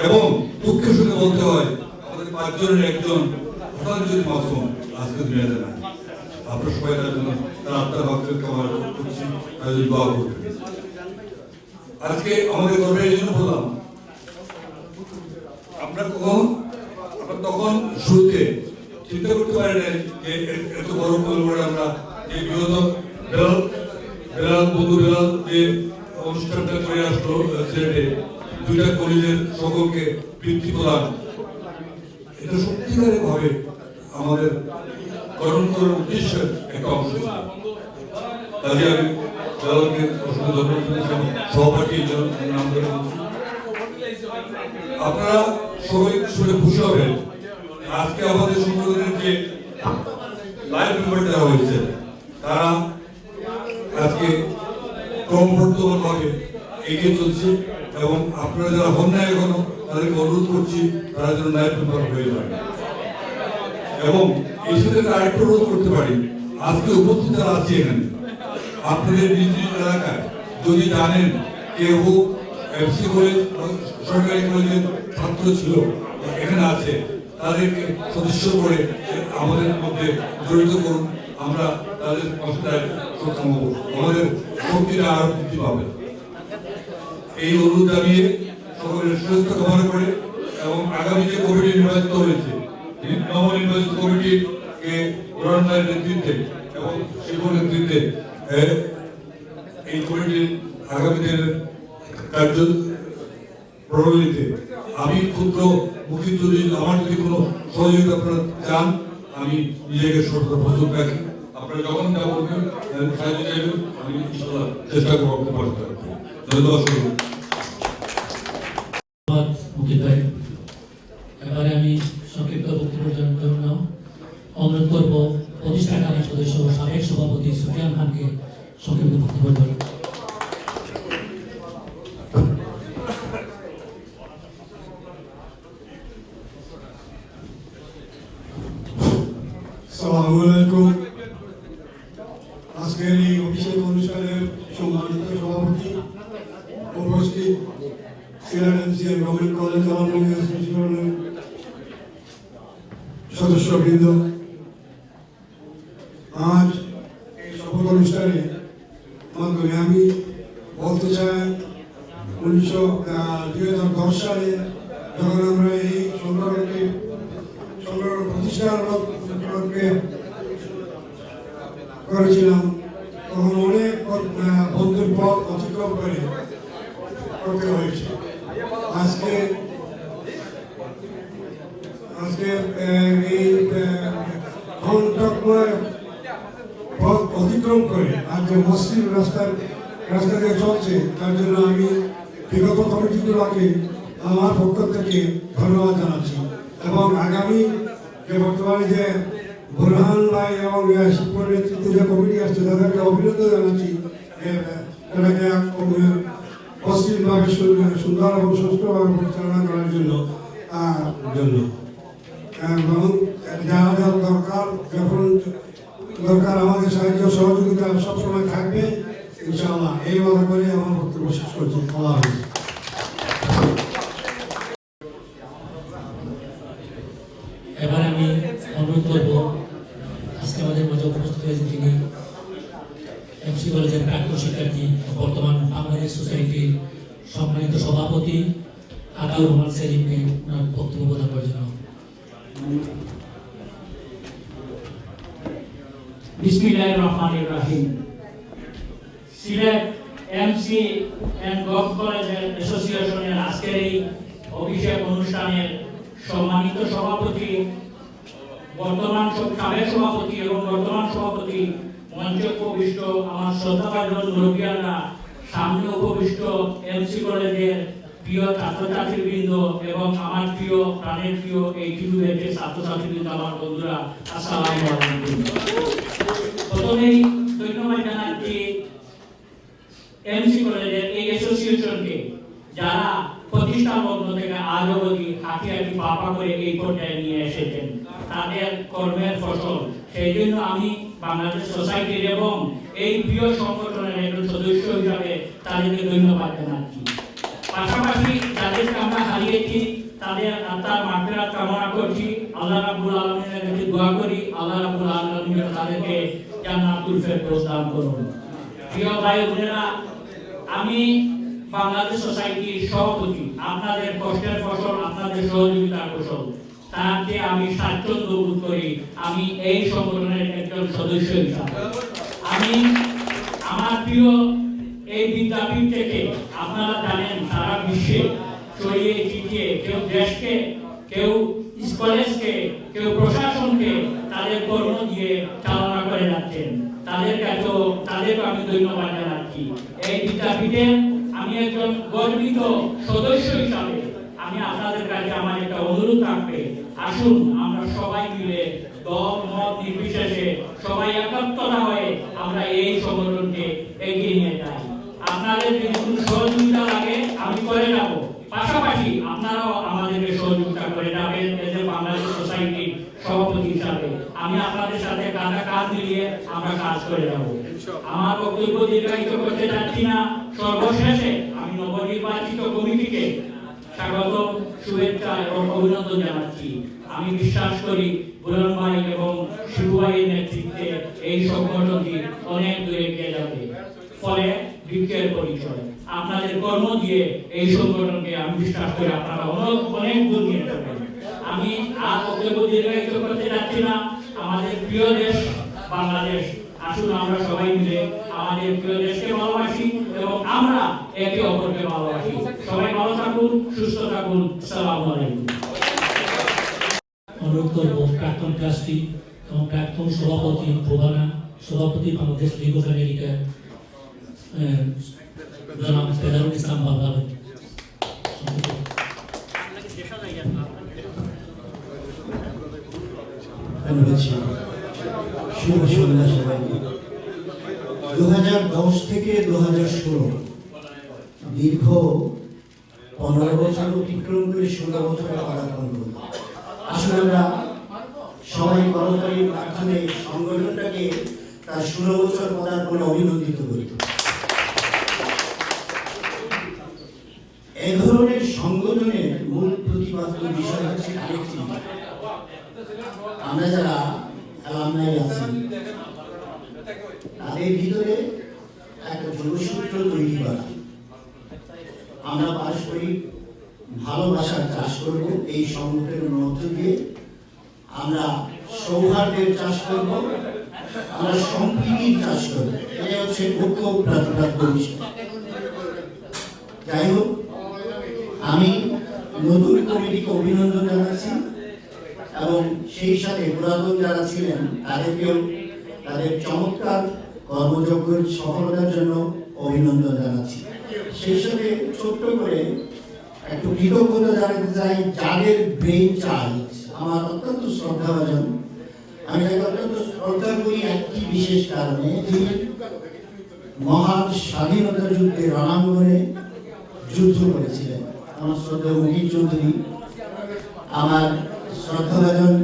এবং দুঃখের সঙ্গে বলতে হয় আমাদের পাঁচজনের একজন হঠাৎ মাসুম আজকে দুনিয়াতে নাই। আপনার সবাই তার জন্য তার আত্মার ভক্তের কামনা করছি, তার জন্য দোয়া করবেন। আজকে আমাদের গর্বে এই জন্য বললাম, আমরা তখন শুরুতে চিন্তা করতে পারি নাই যে এত বড় পরিমাণে আমরা যে বিগত বেলাল যে অনুষ্ঠানটা করে আসলো সিলেটে, দুইটা কলেজের সকলকে বৃত্তি প্রদান, এটা সত্যিকারের ভাবে আমাদের গ্রহণ করার উদ্দেশ্যের একটা অংশ। কাজে আমি বেলালকে অসংখ্য ধন্যবাদ দিয়েছিলাম, সহপাঠী নাম ধরে বলছি। আপনারা সবাই শুনে খুশি হবেন, আজকে আমাদের সংগঠনের যে লাইভ মেম্বার দেওয়া হয়েছে তারা আজকে ক্রমবর্ধমানভাবে এগিয়ে চলছে এবং আপনারা যারা হন না এখনো তাদেরকে অনুরোধ করছি তারা যেন লাইভ মেম্বার হয়ে যাবে। এবং এই সাথে আরেকটু অনুরোধ করতে পারি, আজকে উপস্থিত যারা আছে এখানে আপনাদের নিজ নিজ এলাকায় যদি জানেন কেউ এফসি কলেজ সরকারি কলেজের ছাত্র ছিল এখানে আছে, তাদেরকে সদস্য করে আমাদের মধ্যে জড়িত করুন, আমরা তাদের অবস্থায় সক্ষম হব, আমাদের শক্তিটা আরো বৃদ্ধি পাবে। এই অনুরোধ জানিয়ে সকলের সুস্থ কামনা করে এবং আগামী যে কমিটি নির্বাচিত হয়েছে নবনির্বাচিত কমিটিকে বুরহান ভাইয়ের নেতৃত্বে এবং শিবুর নেতৃত্বে এই কমিটির আগামী দিনের কার্য প্রণালীতে আমি ক্ষুদ্র মুখী যদি আমার যদি কোনো সহযোগিতা আপনারা চান আমি নিজেকে সর্বদা প্রস্তুত রাখি। আপনারা যখন যা বলবেন সাহায্য চাইবেন আমি ইনশাআল্লাহ চেষ্টা করবো আপনার পাশে থাকতে। ধন্যবাদ। এবারে আমি সংক্ষিপ্ত বক্তব্য দেওয়ার জন্য অনুরোধ করব প্রতিষ্ঠাকালীন সদস্য সাবেক সভাপতি সুফিয়ান খানকে সংক্ষিপ্ত বক্তব্য দেওয়ার। আসসালামু আলাইকুম। আজকের এই অভিষেক অনুষ্ঠানের সম্মানিত সভাপতি, উপস্থিত Sylhet MCA government college alumni অ্যাসোসিয়েশনের সদস্যবৃন্দ, আজ এই শপথ অনুষ্ঠানে মাধ্যমে আমি বলতে চাই 2010 সালে যখন আমরা এই সংগঠন প্রতিষ্ঠান করেছিলাম তখন অনেক বন্ধুর পথ অতিক্রম করে করতে হয়েছে। আজকে এই পথ অতিক্রম করে আজ যে মসৃণ রাস্তা দিয়ে চলছে তার জন্য আমি বিগত কমিটিগুলোকে আমার পক্ষ থেকে ধন্যবাদ জানাচ্ছি এবং আগামী যে বর্তমানে যে বুরহান ভাই এবং শিবপুর নেতৃত্বে যে কমিটি আসছে তাদেরকে অভিনন্দন জানাচ্ছি এটাকে মসৃণভাবে সুন্দর এবং সুষ্ঠুভাবে পরিচালনা করার জন্য এবং যারা যা দরকার যখন দরকার আমাদের সাহায্য সহযোগিতা সবসময় থাকবে ইনশাআল্লাহ। এই কথা করে আমার বক্তব্য শেষ করছি। আল্লাহ হাফেজ। এবার আমি অনুরোধ করব আজকে আমাদের মাঝে উপস্থিত হয়েছে যিনি এমসি কলেজের প্রাক্তন শিক্ষার্থী বর্তমান বাংলাদেশ সোসাইটির সম্মানিত সভাপতি আতাউর রহমান সেলিমকে ওনার বক্তব্য প্রদান করার জন্য। বিসমিল্লাহির রহমানির রহিম। Sylhet MC and gov college অ্যাসোসিয়েশনের আজকের এই অভিষেক অনুষ্ঠানের সম্মানিত সভাপতি, বর্তমান সাবেক সভাপতি এবং বর্তমান সভাপতি, মঞ্চে উপবিষ্ট আমার শ্রদ্ধাভাজন মুরব্বিয়ানরা, সামনে উপবিষ্ট এমসি কলেজের প্রিয় ছাত্রছাত্রীবৃন্দ এবং আমার প্রিয় প্রাণের প্রিয় এই টিউবের ছাত্রছাত্রীবৃন্দ, আমার বন্ধুরা, আসসালামু আলাইকুম। প্রথমেই ধন্যবাদ জানাচ্ছি এমসি কলেজের এই অ্যাসোসিয়েশনকে যারা প্রতিষ্ঠা লগ্ন থেকে আজ অবধি হাঁটি হাঁটি পাপা করে এই পর্যায়ে নিয়ে এসেছেন, তাদের কর্মের ফসল। সেই জন্য আমি বাংলাদেশ সোসাইটির এবং এই প্রিয় সংগঠনের একজন সদস্য হিসাবে তাদেরকে ধন্যবাদ জানাচ্ছি। পাশাপাশি যাদেরকে আমরা হারিয়েছি তাদের আত্মার মাগফিরাত কামনা করছি। আল্লাহ রাব্বুল আলামিনের কাছে দোয়া করি আল্লাহ রাব্বুল আলামিন তাদেরকে জান্নাতুল ফেরদৌস দান করুন। প্রিয় ভাই বোনেরা, আমি বাংলাদেশ সোসাইটির সভাপতি, আপনাদের কষ্টের ফসল, আপনাদের সহযোগিতার ফসল, তাতে আমি স্বাচ্ছন্দ্য বোধ করি। আমি এই সংগঠনের একজন সদস্য হিসাবে আমি আমার প্রিয় এই বিদ্যাপীঠ থেকে আপনারা জানেন সারা বিশ্বে ছড়িয়ে ছিটিয়ে কেউ দেশকে, কেউ কলেজকে, কেউ প্রশাসনকে তাদের কর্ম দিয়ে চালনা করে যাচ্ছেন। তাদেরকেও আমি ধন্যবাদ জানাচ্ছি। এই বিদ্যাপীঠে আমি একজন গর্বিত সদস্য হিসাবে আমি আপনাদের কাছে আমার একটা অনুরোধ থাকবে, আসুন আমরা সবাই মিলে দল মত নির্বিশেষে সবাই একত্রতা হয়ে আমরা এই সংগঠনকে এগিয়ে নিয়ে যাই। আপনাদের যদি কোনো সহযোগিতা লাগে আমি করে যাব, পাশাপাশি আপনারাও আমাদেরকে সহযোগিতা করে যাবেন। এদের বাংলাদেশ সোসাইটির সভাপতি হিসাবে আমি আপনাদের সাথে কাঁধে কাঁধ মিলিয়ে আমরা কাজ করে যাব। আমার বক্তব্য দীর্ঘায়িত করতে যাচ্ছি না। সর্বশেষে আমি নবনির্বাচিত কমিটিকে স্বাগত, শুভেচ্ছা এবং অভিনন্দন জানাচ্ছি। আমি বিশ্বাস করি বুরহান ভাই এবং শিবু ভাইয়ের নেতৃত্বে এই সংগঠনটি অনেক দূরে এগিয়ে যাবে। ফলে বৃক্ষের পরিচয় আপনাদের কর্ম দিয়ে এই সংগঠনকে আমি বিশ্বাস করি আপনারা অনেক দূর নিয়ে যাবেন। আমি আর বক্তব্য দীর্ঘায়িত করতে যাচ্ছি না। আমাদের প্রিয় দেশ বাংলাদেশ, আসুন আমরা সবাই মিলে আমাদের প্রিয় দেশকে ভালোবাসি এবং আমরা একে অপরকে ভালোবাসি। সবাই ভালো থাকুন, সুস্থ থাকুন। আসসালামু আলাইকুম। অনুরোধ করব প্রাক্তন ট্রাস্টি এবং প্রাক্তন সভাপতি প্রধানা সভাপতি বাংলাদেশ লীগ অফ আমেরিকা জনাব ফেদারুল ইসলাম বাবলা শুভ সন্ধ্যা সবাইকে। 2010 থেকে 2016 দীর্ঘ 15 বছর অতিক্রম করে 16 বছরে পদার্পণ করল। আসলে আমরা সবাই করতালির মাধ্যমে সংগঠনটাকে তার 16 বছর পদার্পণে অভিনন্দিত করি। এই ধরনের সংগঠনের মূল প্রতিপাদ্য বিষয় হচ্ছে কানেক্টিভিটি। আমরা যারা অ্যালামনাই আছি তাদের ভিতরে একটা যোগসূত্র তৈরি করা, আমরা পারস্পরিক ভালোবাসার চাষ করব। এই সংগঠনের মধ্য দিয়ে আমরা সৌহার্দ্যের চাষ করব, আমরা সম্প্রীতির চাষ করব। এটা হচ্ছে মুখ্য প্রতিপাদ্য বিষয়। যাই হোক, আমি নতুন কমিটিকে অভিনন্দন জানাচ্ছি এবং সেই সাথে পুরাতন যারা ছিলেন তাদেরকেও তাদের চমৎকার কর্মযজ্ঞের সফলতার জন্য অভিনন্দন জানাচ্ছি। সেই সাথে ছোট্ট করে একটু কৃতজ্ঞতা জানাতে চাই যাদের ব্রেইন চাইল্ড আমার অত্যন্ত শ্রদ্ধাভাজন। আমি তাকে অত্যন্ত শ্রদ্ধা করি একটি বিশেষ কারণে, তিনি মহান স্বাধীনতা যুদ্ধে রণাঙ্গনে যুদ্ধ করেছিলেন। আমার শ্রদ্ধা মুকির চৌধুরী, আমার শ্রদ্ধাভাজন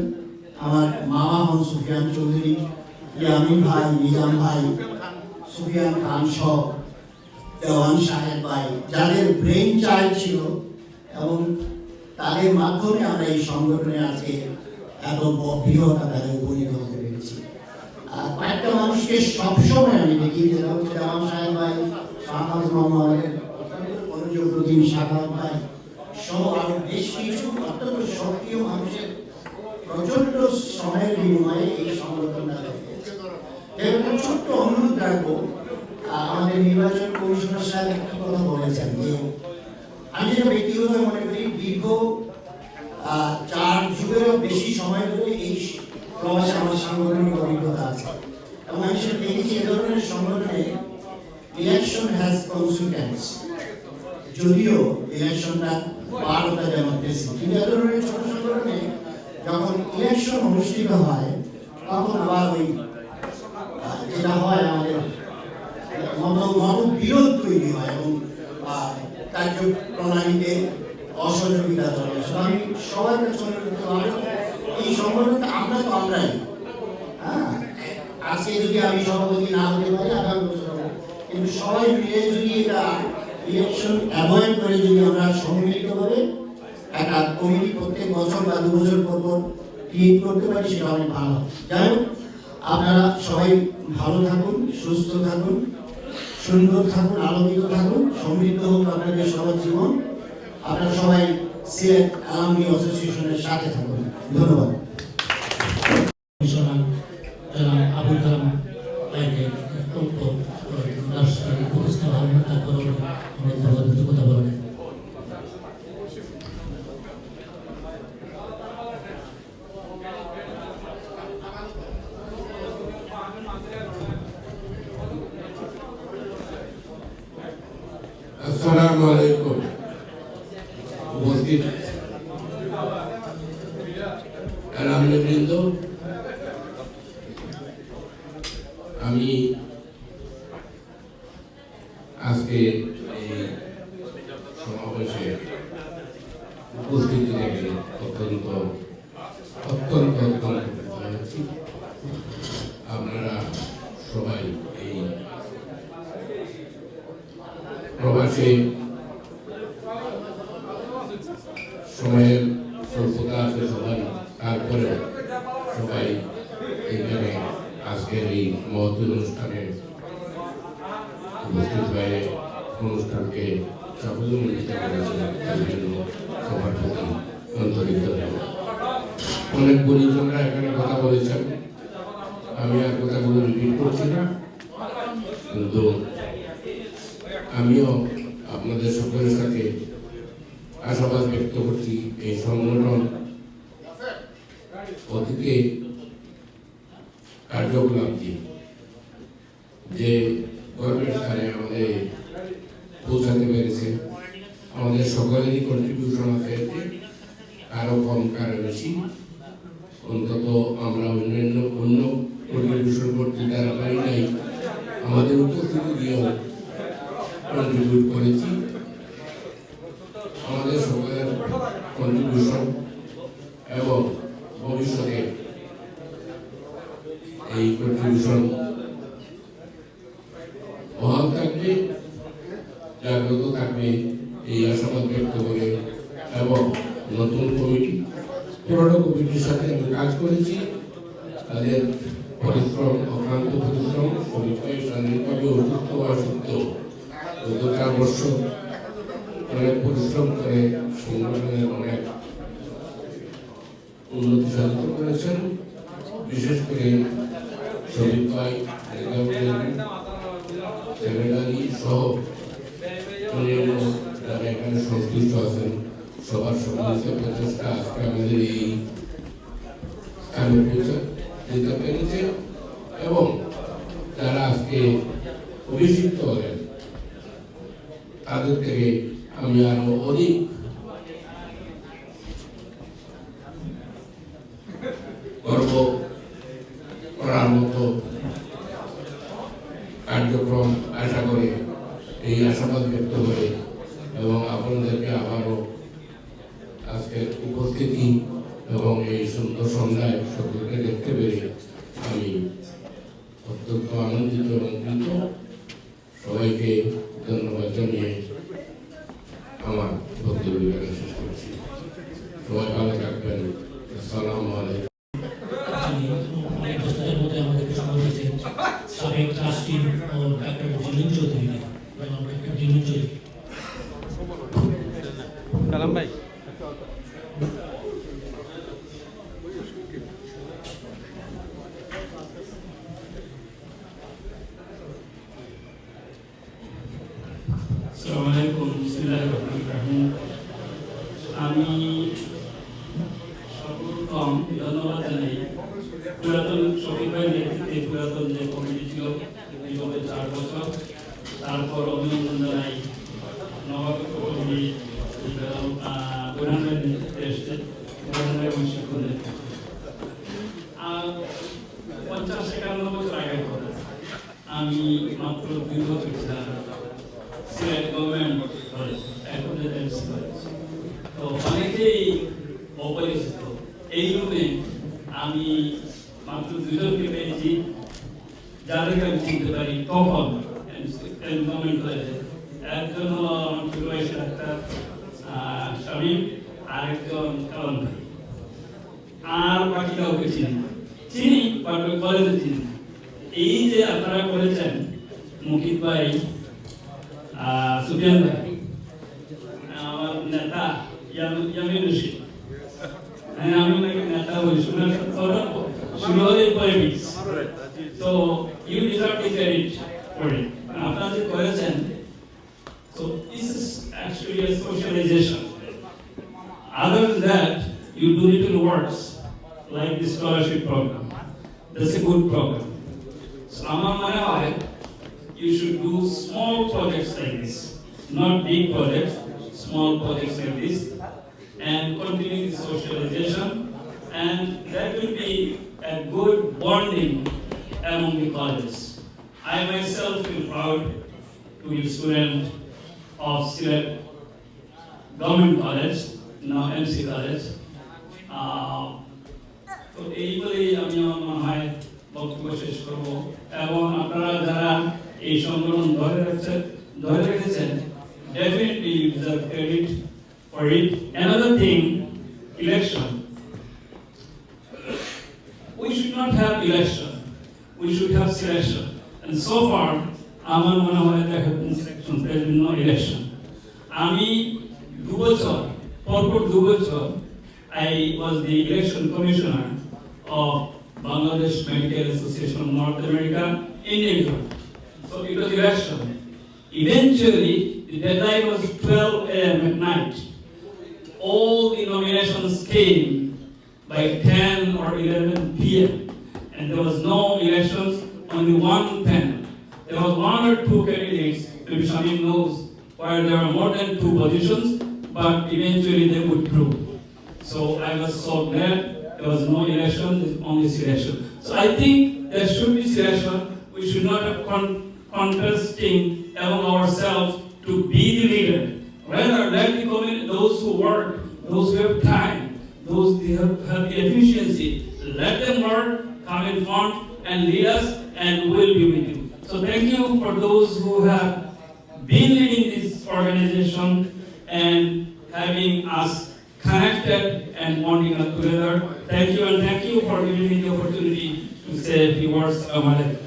আমার মামা হন সুফিয়ান চৌধুরী, ইয়ামিন ভাই, নিজাম ভাই, সুফিয়ান খান সহ দেওয়ান সাহেব ভাই, যাদের ব্রেইন চাইল্ড ছিল এবং তাদের মাধ্যমে আমরা এই সংগঠনে আজকে এত বৃহৎ আকারে উপনীত হতে পেরেছি। আর কয়েকটা মানুষকে সবসময় আমি দেখি, যেটা হচ্ছে দেওয়ান সাহেব ভাই, শাহবাজ মোহাম্মদের মনোযোগ প্রতিম শাহবাজ ভাই সহ আরো বেশ কিছু অত্যন্ত সক্রিয় মানুষের প্রচন্ড সময়ের বিনিময়ে এই সংগঠনটা একটা ছোট্ট অনুরোধ রাখবো। আমাদের নির্বাচন কমিশনার সাহেব একটি কথা বলেছেন যে আমি যেটা ব্যক্তিগতভাবে মনে করি দীর্ঘ 4 যুগেরও বেশি সময় ধরে এই প্রবাসে আমার সাংগঠনিক অভিজ্ঞতা আছে এবং আমি সেটা দেখেছি এই ধরনের সংগঠনে ইলেকশন হ্যাজ কনসিকুয়েন্স, যদিও ইলেকশনটা বারোটা ডেমোক্রেসি, কিন্তু এ ধরনের ছোট সংগঠনে যখন ইলেকশন অনুষ্ঠিত হয় তখন আবার ওই যেটা হয় আমাদের মতবিরোধ তৈরি হয় এবং কার্যপ্রণালীতে অসহযোগিতা চলে আসে। আমি সবার কাছে অনুরোধ করব, এই সংগঠনটা আমরা তো আমরাই, হ্যাঁ, আজকে যদি আমি সভাপতি না হতে পারি আগামী বছর হবো, কিন্তু সবাই মিলে যদি এটা ইলেকশন অ্যাভয়েড করে যদি আমরা সম্মিলিতভাবে একটা কমিটি প্রত্যেক বছর বা 2 বছর পর পর ক্রিয়েট করতে পারি, সেটা অনেক ভালো। যাই হোক, আপনারা সবাই ভালো থাকুন, সুস্থ থাকুন, সুন্দর থাকুন, আনন্দিত থাকুন, সমৃদ্ধ হোক আপনাদের সবার জীবন। আপনারা সবাই সিলেট আলমনি অ্যাসোসিয়েশনের সাথে থাকুন। ধন্যবাদ। কমিশনার জনাব আবুল কালাম ভাইকে উপস্থিত হবেন, তারপর আমরা কথা বলবেন। আসসালামু আলাইকুম। উপস্থিত রামবৃন্দ, আমি আজকে এই সমাবেশে উপস্থিতি দেখে অত্যন্ত অত্যন্ত অত্যন্ত হয়েছি। আপনারা সবাই এই প্রবাসে সময়ের স্বল্পতা আছে সবাই, তারপরে সবাই এখানে আজকের এই মহৎ অনুষ্ঠানে উপস্থিত হয়ে অনুষ্ঠানকে সাফল্যমণ্ডিত করেছেন, তার জন্য সবার প্রতি আন্তরিক ধন্যবাদ। অনেক গুণীজনরা এখানে কথা বলেছেন, আমি আর কথাগুলো রিপিট করছি না, কিন্তু আমিও আপনাদের সকলের সাথে আশাবাদ ব্যক্ত করছি এই সংগঠন অতীতে কার্যকলাপ যে গর্বের স্থানে আমাদের পৌঁছাতে পেরেছে। আমাদের সকলেরই কন্ট্রিবিউশন আছে, কারো কম কারো বেশি, অন্তত আমরা অন্য কন্ট্রিবিউশন করতে তারা পারি নাই, আমাদের উপস্থিতি দিয়েও কন্ট্রিবিউট করেছি। আমাদের সকলের কন্ট্রিবিউশন এবং ভবিষ্যতে এই কন্ট্রিবিউশন বহাল থাকবে, জাগ্রত থাকবে, এই আশাবাদ ব্যক্ত করে। এবং নতুন কমিটি, পুরনো কমিটির সাথে আমি কাজ করেছি, তাদের পরিশ্রম, অক্লান্ত পরিশ্রম, পরিচয় শারীরিকভাবে অসুস্থ হওয়া সত্ত্বেও গত 4 বছর অনেক পরিশ্রম করে সংগঠনের অনেক উন্নতি সাধিত করেছেন। বিশেষ করে শরীফ ভাই, সেক্রেটারি সহ অন্যান্য যারা এখানে সংশ্লিষ্ট আছেন, সবার সম্মিলিত প্রচেষ্টা আজকে আমাদের এই স্থানে পৌঁছে দিতে পেরেছে। এবং যারা আজকে অভিষিক্ত হলেন, তাদের থেকে আমি আরো অধিক গর্ব করার মতো কার্যক্রম আশা করে এই আশাবাদ ব্যক্ত করে এবং আপনাদেরকে আবারও আজকের উপস্থিতি এবং এই সুন্দর সন্ধ্যায় সকলকে দেখতে পেরে আমি অত্যন্ত আনন্দিত এবং কৃত। সবাইকে ধন্যবাদ জানিয়ে আমার বক্তব্য শেষ করছি। সবাই ভালো থাকবেন। আসসালামু আলাইকুম। সাবেক ট্রাস্টি ও ডক্টর জিলুন চৌধুরী, জিলুন চৌধুরী। কালাম ভাই, আসসালামু আলাইকুম। বিসমিল্লাহির রহমানির রহিম। আমি সর্বপ্রথম ধন্যবাদ জানাই পুরাতন শফিক ভাইয়ের নেতৃত্বে পুরাতন যে কমিটি ছিল বিগত 4 বছর, তারপর অভিনন্দন জানাই নবাগত কমিটি বুরহানের নেতৃত্বে এসছে, বুরহান এবং শিক্ষকদের 50-51 বছর আগের কথা। আমি মাত্র 2 বছর চিনতে পারি তখন গভর্নমেন্ট কলেজে একজন হলো আমার ছোট বয়সের ডাক্তার শামীম, আরেকজন কালাম ভাই, আর বাকি কাউকে চিনি বাট কলেজে চিনি না। এই যে আপনারা করেছেন মুকিত ভাই, সুফিয়ান ভাই, আমার নেতা ইয়ামিন রশিদ, আমি ওনাকে নেতা বলি, শুরু পলিটিক্স, তো you deserve the credit for it. আপনারা যে করেছেন, so this is actually a socialization. Other than that, you do little works like the scholarship program. That's a good program. So আমার মনে হয় you should do small projects like this, not big projects, small projects like this, and continue the socialization, and that will be a good bonding among the colleges. I myself feel proud to be a student of Sylhet Government College, now MC College. তো এইগুলি আমি আমার মনে হয় বক্তব্য শেষ করবো, এবং আপনারা যারা এই সংগঠন ধরে রেখেছেন, definitely you deserve credit for it. Another thing, election. We should not have election. We should have selection. And so far, আমার মনে হয় there have been selections, there has been no election. আমি পরপর 2 বছর I was the election commissioner of Bangladesh Medical Association of North America in New York. So it was election. Eventually, the deadline was 12 a.m. at night. All the nominations came by 10 or 11 p.m. and there was no elections, only one panel. There was 1 or 2 candidates, maybe Shamim knows, where there were more than 2 positions, but eventually they withdrew. So I was so glad there was no election, there's only selection. So I think there should be selection. We should not have contesting among ourselves to be the leader. Rather, let the community, those who work, those who have time, those who have the efficiency, let them work, come in front and lead us, and we'll be with you. So thank you for those who have been leading this organization and having us connected and bonding us together. Thank you, and thank you for giving me the opportunity to say a few words. Assalamu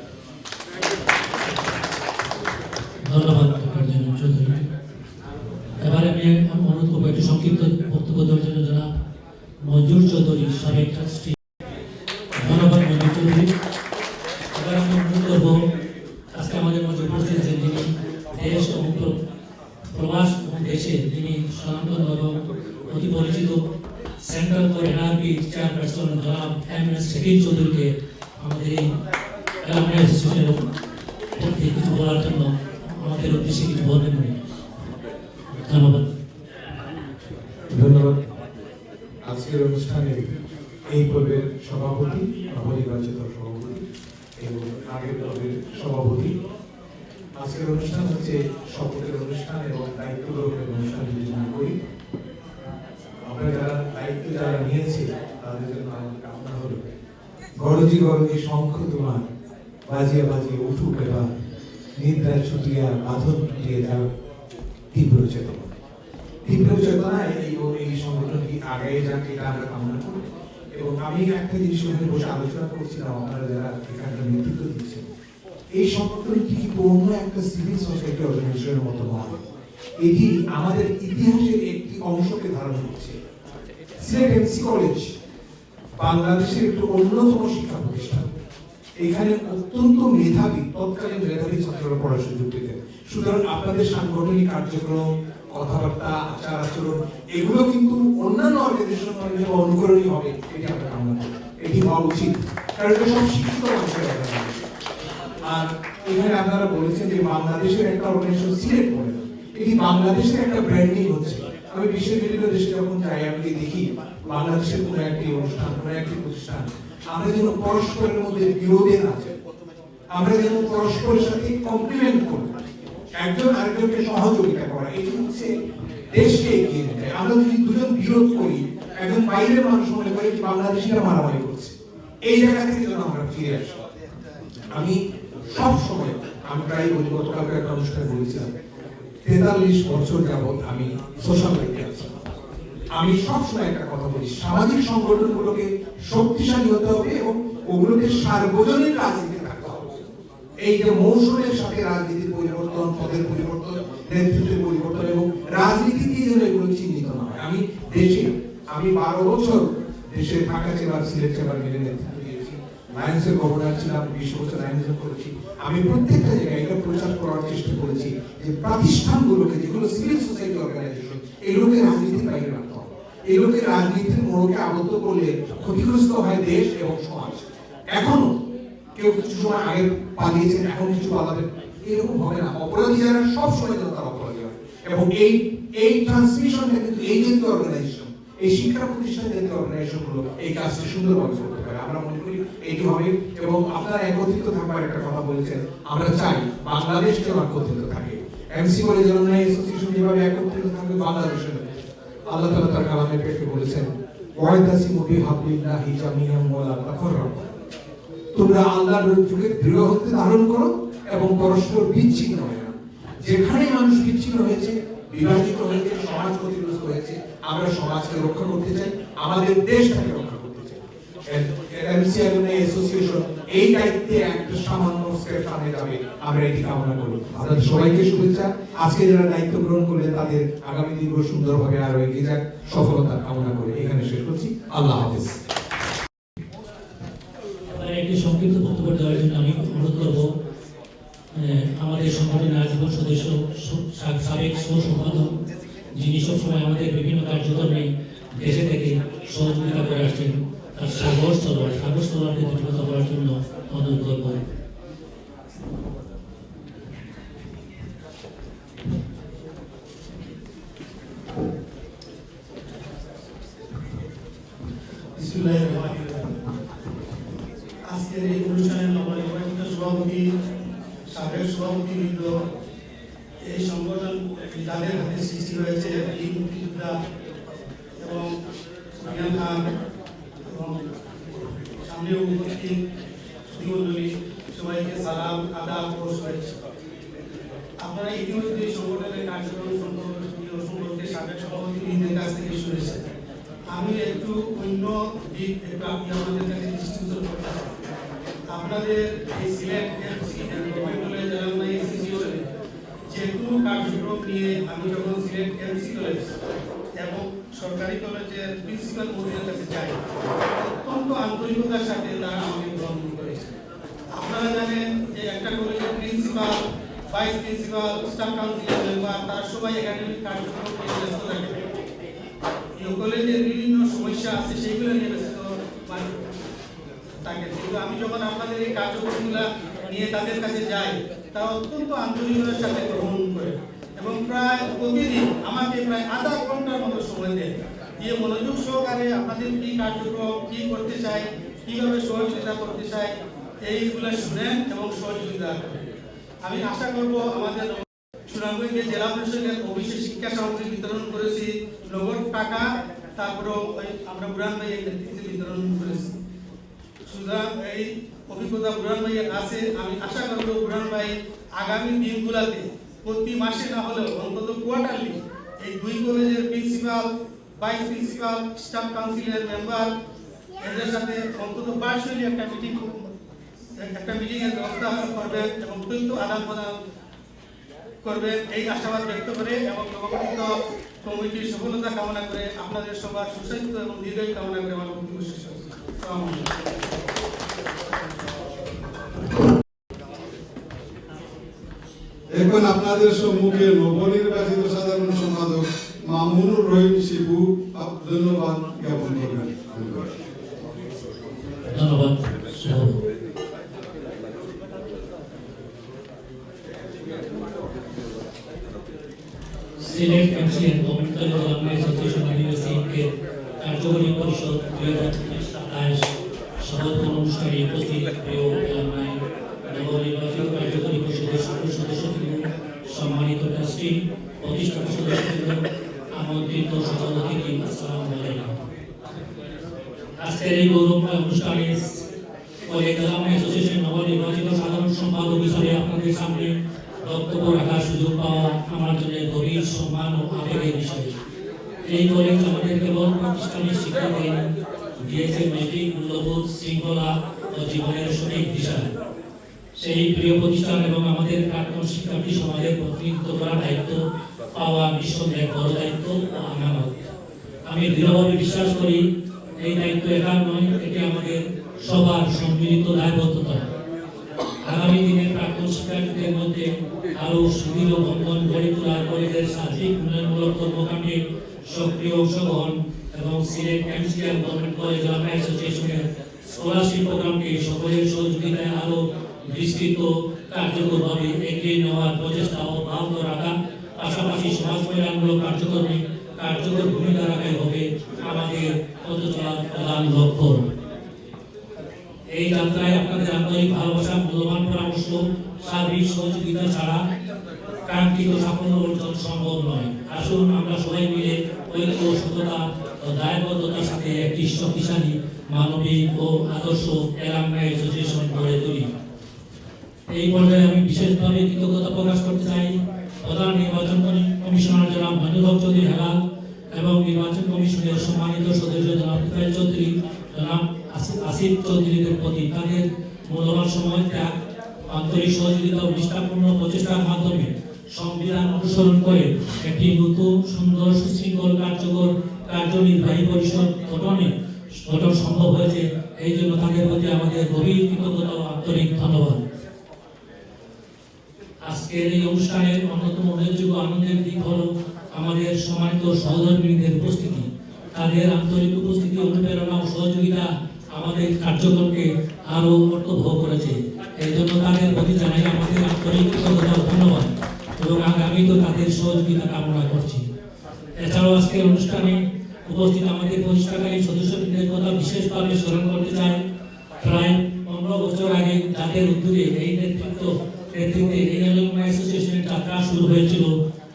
ধন্যবাদ চৌধুরী। এবারে আমি অনুরোধ করবো একটু সংক্ষিপ্ত বক্তব্য দেওয়ার জন্য জনাব মঞ্জুর চৌধুরী, সাবেক ট্রাস্টি। ধন্যবাদ মঞ্জুর চৌধুরী। এবার আমি অনুরোধ করবো আজকে আমাদের মধ্যে উপস্থিত আছেন যিনি দেশ এবং প্রবাস এবং দেশে যিনি সনাতন এবং অতি পরিচিত সেন্ট্রাল এনআরপি চেয়ারপারসন জনাব এম.এস. শাকিল চৌধুরীকে আমাদের এই অ্যালামনাই অ্যাসোসিয়েশনের পক্ষে কিছু বলার জন্য আমাদের উদ্দেশ্যে কিছু বলবেন। ধন্যবাদ। ধন্যবাদ। আজকের অনুষ্ঠানে এই পর্বের সভাপতি, নবনির্বাচিত সভাপতি এবং আগের পর্বের সভাপতি। আজকের অনুষ্ঠান হচ্ছে শপথের অনুষ্ঠান এবং দায়িত্ব গ্রহণের অনুষ্ঠান যোজনা করি। আমরা যারা দায়িত্ব যারা নিয়েছি তাদের জন্য আমার কামনা হলো গরজি গরজি শঙ্খ তোমার বাজিয়া বাজিয়ে উঠুক এবার নিদ্রায় ছুটিয়া বাঁধন টুটিয়ে যাও তীব্র চেতনায় এই সংগঠনটি আগে যাক, এটা আমরা কামনা করি। এবং আমি একটা জিনিস ওখানে বসে আলোচনা করছিলাম, আপনারা যারা এখানে নেতৃত্ব দিচ্ছেন, এই সংগঠনটি কিন্তু অন্য একটা সিভিল সোসাইটি অর্গানাইজেশনের মতো নয়। এটি আমাদের ইতিহাসের একটি অংশকে ধারণ করছে। সিলেট এমসি কলেজ বাংলাদেশের একটি অন্যতম শিক্ষা প্রতিষ্ঠান। এখানে অত্যন্ত মেধাবী, তৎকালীন মেধাবী ছাত্ররা পড়ার সুযোগ পেতেন। সুতরাং আপনাদের সাংগঠনিক কার্যক্রম, কথাবার্তা, আচার আচরণ এগুলো কিন্তু অন্যান্য অর্গানাইজেশন অনুকরণীয় হবে, এটি আমরা কামনা করি। এটি হওয়া উচিত, কারণ এটা সব শিক্ষিত মানুষের অর্গানাইজেশন। আর এখানে আপনারা বলেছেন যে বাংলাদেশের একটা অর্গানাইজেশন সিলেট করে, এটি বাংলাদেশের একটা ব্র্যান্ডিং হচ্ছে। আমি বিশ্বের বিভিন্ন দেশে যখন যাই, আমি দেখি বাংলাদেশের কোনো একটি অনুষ্ঠান, কোনো একটি প্রতিষ্ঠান, আমরা যেন পরস্পরের মধ্যে বিরোধে না যাই, আমরা যেন পরস্পরের সাথে কমপ্লিমেন্ট করি, একজন আরেকজনকে সহযোগিতা করা, এটি হচ্ছে দেশকে এগিয়ে নিয়ে যায়। আমরা যদি দুজন বিরোধ করি, একজন বাইরের মানুষ মনে করে যে বাংলাদেশিরা মারামারি করছে, এই জায়গা থেকে যেন আমরা ফিরে আসি। আমি সব সময় আমি প্রায় বলি, গতকালকে একটা অনুষ্ঠানে বলেছিলাম 43 বছর যাবৎ আমি সোশ্যাল লাইফে আছি। আমি সবসময় একটা কথা বলি, সামাজিক সংগঠনগুলোকে শক্তিশালী হতে হবে এবং ওগুলোকে সার্বজনীন রাজনীতি থাকতে হবে। এই যে মৌসুমের সাথে রাজনীতির পরিবর্তন, পদের পরিবর্তন, নেতৃত্বের পরিবর্তন এবং রাজনীতি দিয়ে যেন এগুলো চিহ্নিত না হয়। আমি 12 বছর দেশে ঢাকা চেম্বার, সিলেট চেম্বার মিলে নেতৃত্ব দিয়েছি, লায়ন্সের গভর্নর ছিলাম, 20 বছর লায়ন্স করেছি। আমি প্রত্যেকটা জায়গায় এটা প্রচার করার চেষ্টা করেছি যে প্রতিষ্ঠানগুলোকে, যেগুলো সিভিল সোসাইটি অর্গানাইজেশন, এগুলোকে রাজনীতির বাইরে রাখতে হবে। এগুলোকে রাজনীতির মোড়কে আবদ্ধ করলে ক্ষতিগ্রস্ত হয় দেশ এবং সমাজ। এখনো কেউ কিছু সময় আগে পালিয়েছেন, এখন কিছু পালাবেন, এরকম হবে না। অপরাধী যারা সব সময় তারা অপরাধী হয় এবং এই ট্রান্সমিশনটা কিন্তু এই জাতীয় অর্গানাইজেশন, এই শিক্ষা প্রতিষ্ঠান জাতীয় অর্গানাইজেশন গুলো এই কাজটা সুন্দরভাবে করতে পারে। আমরা মনে করি এইটি হবে এবং আপনারা একত্রিত থাকবার একটা কথা বলেছেন, আমরা চাই বাংলাদেশ যেন একত্রিত থাকে। এমসি কলেজ অ্যালুমনাই অ্যাসোসিয়েশন যেভাবে একত্রিত থাকবে বাংলাদেশের, আল্লাহ তাআলা তার কালামে পেটে বলেছেন, ওয়াইদাসিমু বিহাবলিল্লাহি জামিআন ওয়া লা তাফাররাকু, তোমরা আল্লাহর যুগে দৃঢ় হতে ধারণ করো এবং পরস্পর বিচ্ছিন্ন হয় না। যেখানে মানুষ বিচ্ছিন্ন হয়েছে, বিভাজিত হয়েছে, সমাজ ক্ষতিগ্রস্ত হয়েছে, আমরা সমাজকে রক্ষা করতে চাই, আমাদের দেশটাকে রক্ষা করতে চাই। এমসি অ্যালুমনাই অ্যাসোসিয়েশন এই দায়িত্বে একটা সামান্য স্টেপ সামনে যাবে, আমরা এটি কামনা করি। আপনাদের সবাইকে শুভেচ্ছা। আজকে যারা দায়িত্ব গ্রহণ করলেন তাদের আগামী দিনগুলো সুন্দরভাবে আরো এগিয়ে যাক, সফলতা কামনা করে এখানে শেষ করছি। আল্লাহ হাফেজ। একটি সংক্ষিপ্ত বক্তব্য দেওয়ার জন্য আমি অনুরোধ করব আমাদের সংগঠনের আজীবন সদস্য, সাবেক সহ-সম্পাদক, যিনি সবসময় আমাদের বিভিন্ন কার্যক্রমে দেশে থেকে সহযোগিতা করে আসছেন, তার সাগর স্থলকে দুটি কথা বলার জন্য অনুরোধ করব। আজকের এই অনুষ্ঠানের নবনির্বাচিত সভাপতি, সাবেক সভাপতিবৃন্দ, এই সংগঠন যাদের হাতে সৃষ্টি হয়েছে, এই মুক্তিযোদ্ধা এবং সুফিয়ান খান এবং সামনে উপস্থিত সুমন্ডলী, সবাইকে সালাম, আদাব ও শুভেচ্ছা। আপনারা ইতিমধ্যে এই সংগঠনের কার্যক্রম সম্পর্কে সাবেক সভাপতিবৃন্দের কাছ থেকে শুনেছেন। আমি একটু অন্য দিক একটু আপনি আমাদের কাছে দৃষ্টিগোচর করতে চাই। আপনাদের এই Sylhet MC government college alumni association যে কোনো কার্যক্রম নিয়ে আমি যখন সিলেট এমসি কলেজ এবং সরকারি কলেজের প্রিন্সিপাল মহোদয়ের কাছে যাই, অত্যন্ত আন্তরিকতার সাথে তারা আমাকে গ্রহণ করেছে। আপনারা জানেন যে একটা কলেজের প্রিন্সিপাল, ভাইস প্রিন্সিপাল, স্টাফ কাউন্সিলের মেম্বার, তারা সবাই একাডেমিক কার্যক্রম নিয়ে ব্যস্ত থাকে। এই কলেজের বিভিন্ন সমস্যা আছে, সেইগুলো নিয়ে ব্যস্ত থাকে। কিন্তু আমি যখন আপনাদের এই কার্যক্রমগুলো নিয়ে তাদের কাছে যাই, তারা অত্যন্ত আন্তরিকতার সাথে গ্রহণ করে এবং প্রায় প্রতিদিন আমাকে প্রায় আধা ঘন্টার মতো সময় দেয়, দিয়ে মনোযোগ সহকারে আপনাদের কি কার্যক্রম, কি করতে চাই, কিভাবে সহযোগিতা করতে চাই, এইগুলো শুনেন এবং সহযোগিতা করেন। আমি আশা করব আমাদের সুনামগঞ্জে জেলা পরিষদের অফিসে শিক্ষা সামগ্রী বিতরণ করেছি, নগদ টাকা, তারপরে আমরা বুরহান ভাইয়ের নেতৃত্বে বিতরণ করেছি। সুতরাং এই অভিজ্ঞতা বুরহান ভাইয়ের আছে। আমি আশা করব বুরহান ভাই আগামী দিনগুলোতে প্রতি মাসে না হলেও অন্তত কোয়ার্টারলি এই দুই কলেজের প্রিন্সিপাল, ভাইস প্রিন্সিপাল, স্টাফ কাউন্সিলের মেম্বার, এদের সাথে অন্তত বার্ষিক একটা মিটিং এর ব্যবস্থা করবেন এবং তথ্য আদান প্রদান করবেন, এই আশাবাদ ব্যক্ত করে এবং নবগঠিত কমিটির সফলতা কামনা করে আপনাদের সবার সুস্বাস্থ্য এবং দীর্ঘায়ু কামনা করে আমার বক্তব্য শেষ করছি। এখন আপনাদের সম্মুখে নবনির্বাচিত সাধারণ সম্পাদক মামুনুর রহিম শিবু ধন্যবাদ জ্ঞাপন করবেন। ধন্যবাদ। Sylhet MC and government college alumni association university কার্যকরী পরিষদ 2027 সমাপন অনুষ্ঠানে উপস্থিত প্রিয় অ্যালুমনাই, নবনির্বাচিত কার্যকরী পরিষদের সকল সদস্যবৃন্দ, সম্মানিত ট্রাস্টি, প্রতিষ্ঠাতা সদস্যবৃন্দ, আমন্ত্রিত সকল অতিথি, আসসালামু আলাইকুম। আজকের এই গৌরবময় অনুষ্ঠানে কলেজ অ্যালুমনাই অ্যাসোসিয়েশন নবনির্বাচিত সাধারণ সম্পাদক অবসরে আপনাদের সামনে বক্তব্য রাখার সুযোগ পাওয়া আমার জন্য গভীর সম্মান ও আবেগের বিষয়। এই কলেজ আমাদের কেবল প্রতিষ্ঠানের শিক্ষা দেয়নি, দিয়েছে নৈতিক মূল্যবোধ, শৃঙ্খলা ও জীবনের সঠিক দিশা। সেই প্রিয় প্রতিষ্ঠান এবং আমাদের প্রাক্তন শিক্ষার্থী সমাজের প্রতিনিধিত্ব করার দায়িত্ব পাওয়া নিঃসন্দেহে বড় দায়িত্ব ও আমানত। আমি দৃঢ়ভাবে বিশ্বাস করি এই দায়িত্ব একার নয়, এটি আমাদের সবার সম্মিলিত দায়বদ্ধতা। আগামী দিনে প্রাক্তন শিক্ষার্থীদের মধ্যে আরও সুদৃঢ় বন্ধন গড়ে তোলার কলেজের সার্বিক উন্নয়নমূলক কর্মকাণ্ডে সক্রিয় অংশগ্রহণ এবং সিলেট এমসিআর গভর্নমেন্ট কলেজ আলমনাই অ্যাসোসিয়েশনের স্কলারশিপ প্রোগ্রামকে সকলের সহযোগিতায় আরও বিস্তৃত কার্যকরভাবে এগিয়ে নেওয়ার প্রচেষ্টা অব্যাহত রাখা, পাশাপাশি সমাজ কল্যাণমূলক কার্যক্রমে কার্যকর ভূমিকা রাখাই হবে আমাদের পথ চলার প্রধান লক্ষ্য। এই যাত্রায় আপনাদের আন্তরিক ভালোবাসা, মূল্যবান পরামর্শ, সার্বিক সহযোগিতা ছাড়া কাঙ্ক্ষিত সাফল্য অর্জন সম্ভব নয়। আসুন আমরা সবাই মিলে ঐক্য, সততা ও দায়বদ্ধতার সাথে একটি শক্তিশালী মানবিক ও আদর্শ অ্যালামনাই অ্যাসোসিয়েশন গড়ে তুলি। এই পর্যায়ে আমি বিশেষভাবে কৃতজ্ঞতা প্রকাশ করতে চাই প্রধান নির্বাচন কমিশনার জনাব মনিরুল হক চৌধুরী হেলাল এবং নির্বাচন কমিশনের সম্মানিত সদস্য জনাব তুফাইল চৌধুরী, জনাব আসিফ চৌধুরীদের প্রতি। তাদের মূল্যবান সময় ত্যাগ, আন্তরিক সহযোগিতা ও নিষ্ঠাপূর্ণ প্রচেষ্টার মাধ্যমে সংবিধান অনুসরণ করে একটি নতুন, সুন্দর, সুশৃঙ্খল, কার্যকর কার্যনির্বাহী পরিষদ গঠন সম্ভব হয়েছে। এই জন্য তাদের প্রতি আমাদের গভীর কৃতজ্ঞতা ও আন্তরিক ধন্যবাদ। আজকের এই অনুষ্ঠানের অন্যতম উল্লেখযোগ্য আনন্দের দিক হল আমাদের সম্মানিত সহধর্মীদের উপস্থিতি। তাদের আন্তরিক উপস্থিতি, অনুপ্রেরণা ও সহযোগিতা আমাদের কার্যক্রমকে আরো অর্থবহ করেছে। এই জন্য তাদের প্রতি জানাই আমাদের আন্তরিক কৃতজ্ঞতা ও ধন্যবাদ এবং আগামীতেও তাদের সহযোগিতা কামনা করছি। এছাড়াও আজকের অনুষ্ঠানে উপস্থিত আমাদের প্রতিষ্ঠাকারী সদস্যবৃন্দের কথা বিশেষভাবে স্মরণ করতে চাই। প্রায় 15 বছর আগে যাদের উদ্যোগে এই নেতৃত্বে এই অ্যালুমনাই অ্যাসোসিয়েশনের যাত্রা শুরু হয়েছিল,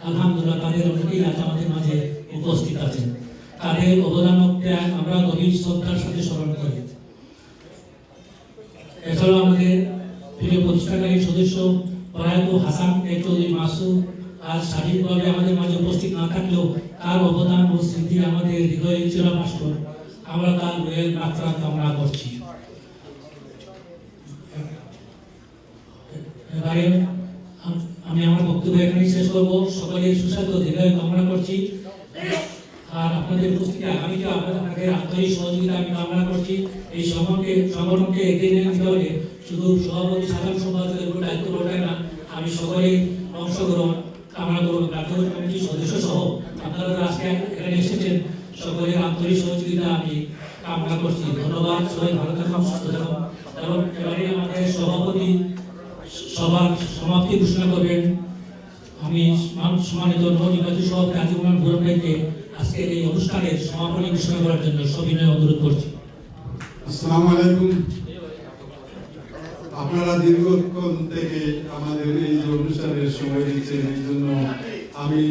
আলহামদুলিল্লাহ তাদের অনেকেই আজ আমাদের মাঝে উপস্থিত আছেন। তাদের অবদান আমরা গভীর শ্রদ্ধার সাথে স্মরণ করি। এছাড়াও আমাদের প্রিয় প্রতিষ্ঠাকারী সদস্য প্রয়াত হাসান চৌধুরী মাসুদ আজ শারীরিকভাবে আমাদের মাঝে উপস্থিত না থাকলেও তার অবদান ও স্মৃতি আমাদের হৃদয়ে চিরভাস্কর। আমরা তার রোহের মাত্রা কামনা করছি। এবারে আমি আমার বক্তব্য এখানে শেষ করব। সকলের সুস্বাস্থ্য দীর্ঘায়ু কামনা করছি। আর আপনাদের উপস্থিতি আগামীতে আপনাদের আন্তরিক সহযোগিতা আমি কামনা করছি। এই সংগঠনকে এগিয়ে নিয়ে যেতে হলে শুধু সভাপতি, সাধারণ সম্পাদকের উপর দায়িত্ব বর্তায় না, আমি সকলেই অংশগ্রহণ কামনা করব। কার্যকরী কমিটির সদস্য সহ আপনারা আজকে এখানে এসেছেন, সকলের আন্তরিক সহযোগিতা আমি কামনা করছি। ধন্যবাদ। সবাই ভালো থাকুন, সুস্থ থাকুন। এবং এবারে আমাদের সভাপতি সবার সমাপ্তি ঘোষণা করবেন। আমি সম্মানিত নবনির্বাচিত সভাপতি আজিজুর রহমান ভুরন ভাইকে আজকের এই অনুষ্ঠানের সমাপনী ঘোষণা করার জন্য সবিনয় অনুরোধ করছি। আসসালামু আলাইকুম। আপনারা দীর্ঘক্ষণ থেকে আমাদের এই যে অনুষ্ঠানের সময় দিচ্ছেন, এই জন্য আমি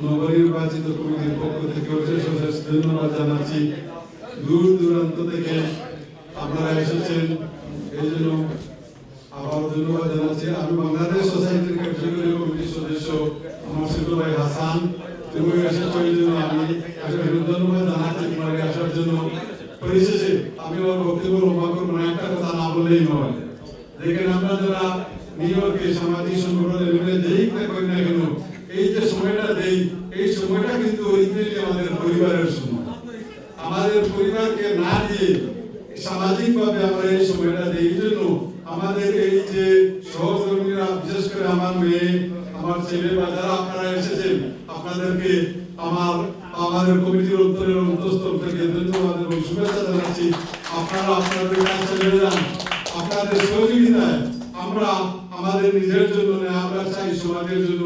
নবনির্বাচিত কমিটির পক্ষ থেকে অশেষ অশেষ ধন্যবাদ জানাচ্ছি। দূর দূরান্ত থেকে আপনারা এসেছেন, এই জন্য আবার ধন্যবাদ জানাচ্ছি। আমি বাংলাদেশ সোসাইটির কার্যকরী কমিটির সদস্য আমার ছোট ভাই হাসান, তুমি এসেছো, এই জন্য আমি ধন্যবাদ জানাচ্ছি তোমাকে আসার জন্য। পরিশেষে আমি আমার বক্তব্য লম্বা করবো না, একটা কথা না বললেই নয়। দেখেন, আমরা যারা নিউ ইয়র্কে সামাজিক সংগঠনের যেই করি না কেন, এই যে সময়টা দেই, এই সময়টা কিন্তু অরিজিনালি আমাদের পরিবারের সময়। আমাদের পরিবারকে না দিয়ে সামাজিকভাবে আমরা এই সময়টা দিই। এই জন্য আমাদের এই যে সহকর্মীরা, বিশেষ করে আমার মেয়ে, আমার ছেলে বা যারা আপনারা এসেছেন, আপনাদেরকে আমাদের কমিটির অন্তঃস্থল থেকে ধন্যবাদ এবং শুভেচ্ছা জানাচ্ছি। আপনারা আপনাদের কাজ চালিয়ে যান। আপনাদের সহযোগিতায় আমরা আমাদের নিজের জন্য না, আমরা চাই সমাজের জন্য,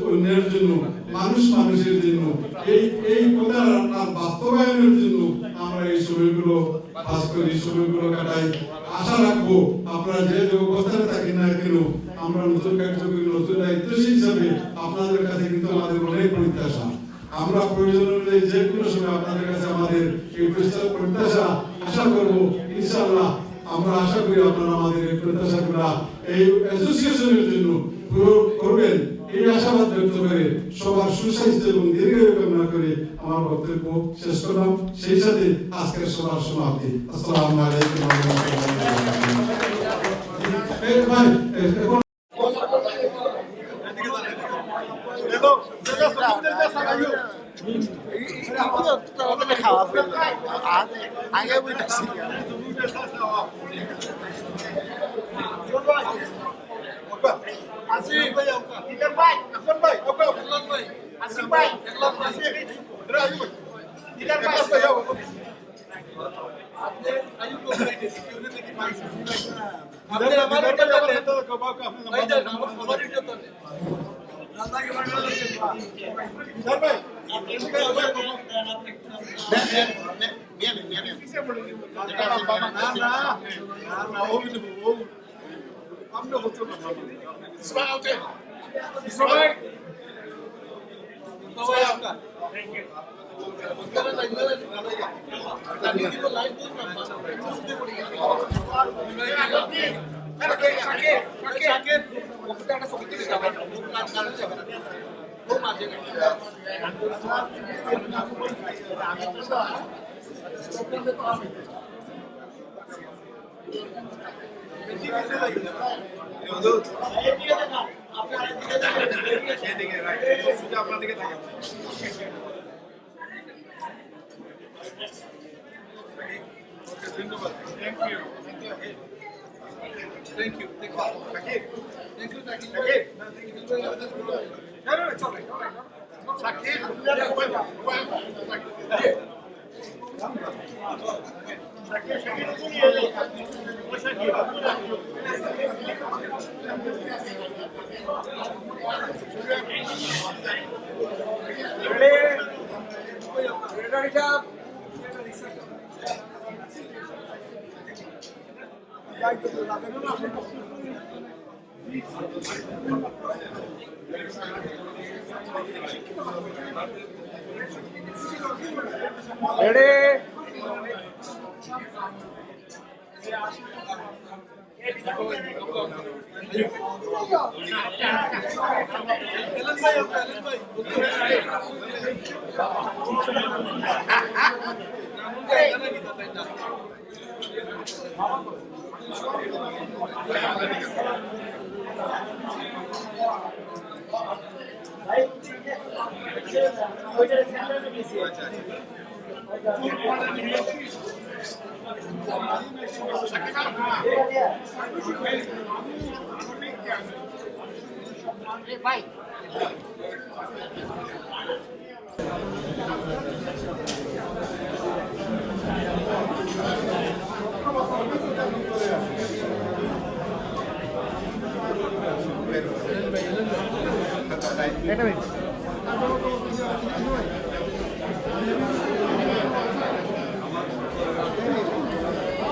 অন্যের জন্য, মানুষের জন্য, এই কথার বাস্তবায়নের জন্য আমরা এই সময়গুলো পাস করি, সময়গুলো কাটাই। আশা রাখবো আপনারা যে অবস্থায় থাকি না কেন, আমরা নতুন কার্যকরী, নতুন দায়িত্বশীল হিসাবে আপনাদের কাছে কিন্তু আমাদের অনেক প্রত্যাশা। আমরা প্রয়োজন অনুযায়ী যে কোনো সময় আপনাদের কাছে আমাদের এই প্রত্যাশা আশা করবো ইনশাআল্লাহ আমরা আশা করি আপনারা আমাদের এই প্রত্যাশাগুলা এই অ্যাসোসিয়েশনের জন্য পুরো করবেন এই আশাবাদ ব্যক্ত করে সবার সুস্বাস্থ্য এবং দীর্ঘায়ু কামনা করে আমার বক্তব্য শেষ করলাম। সেই সাথে আজকের সবার সমাপ্তি। আসসালামু আলাইকুম ওয়া রাহমাতুল্লাহি। আগে বুঝতেছি আসিফ ভাই ইকরাম ভাই আকবর ভাই আকবর ভাই আসিফ ভাই একলাম আসিফ রাজু ইকরাম ভাই আপনি আয়ুব को करेंगे सिक्योरिटी की माइक আপনি हमारे ऊपर जाते हैं तो कबाब का अपने भाई जान हमारी इज्जत है राजा के बारे में सर भाई इसका ना वो भी वो हम लोग होते हैं इसमें आते हैं इसमें भाई तो भाई आपका Thank you. Thank you. No, it's all right. Bye. Wait a minute.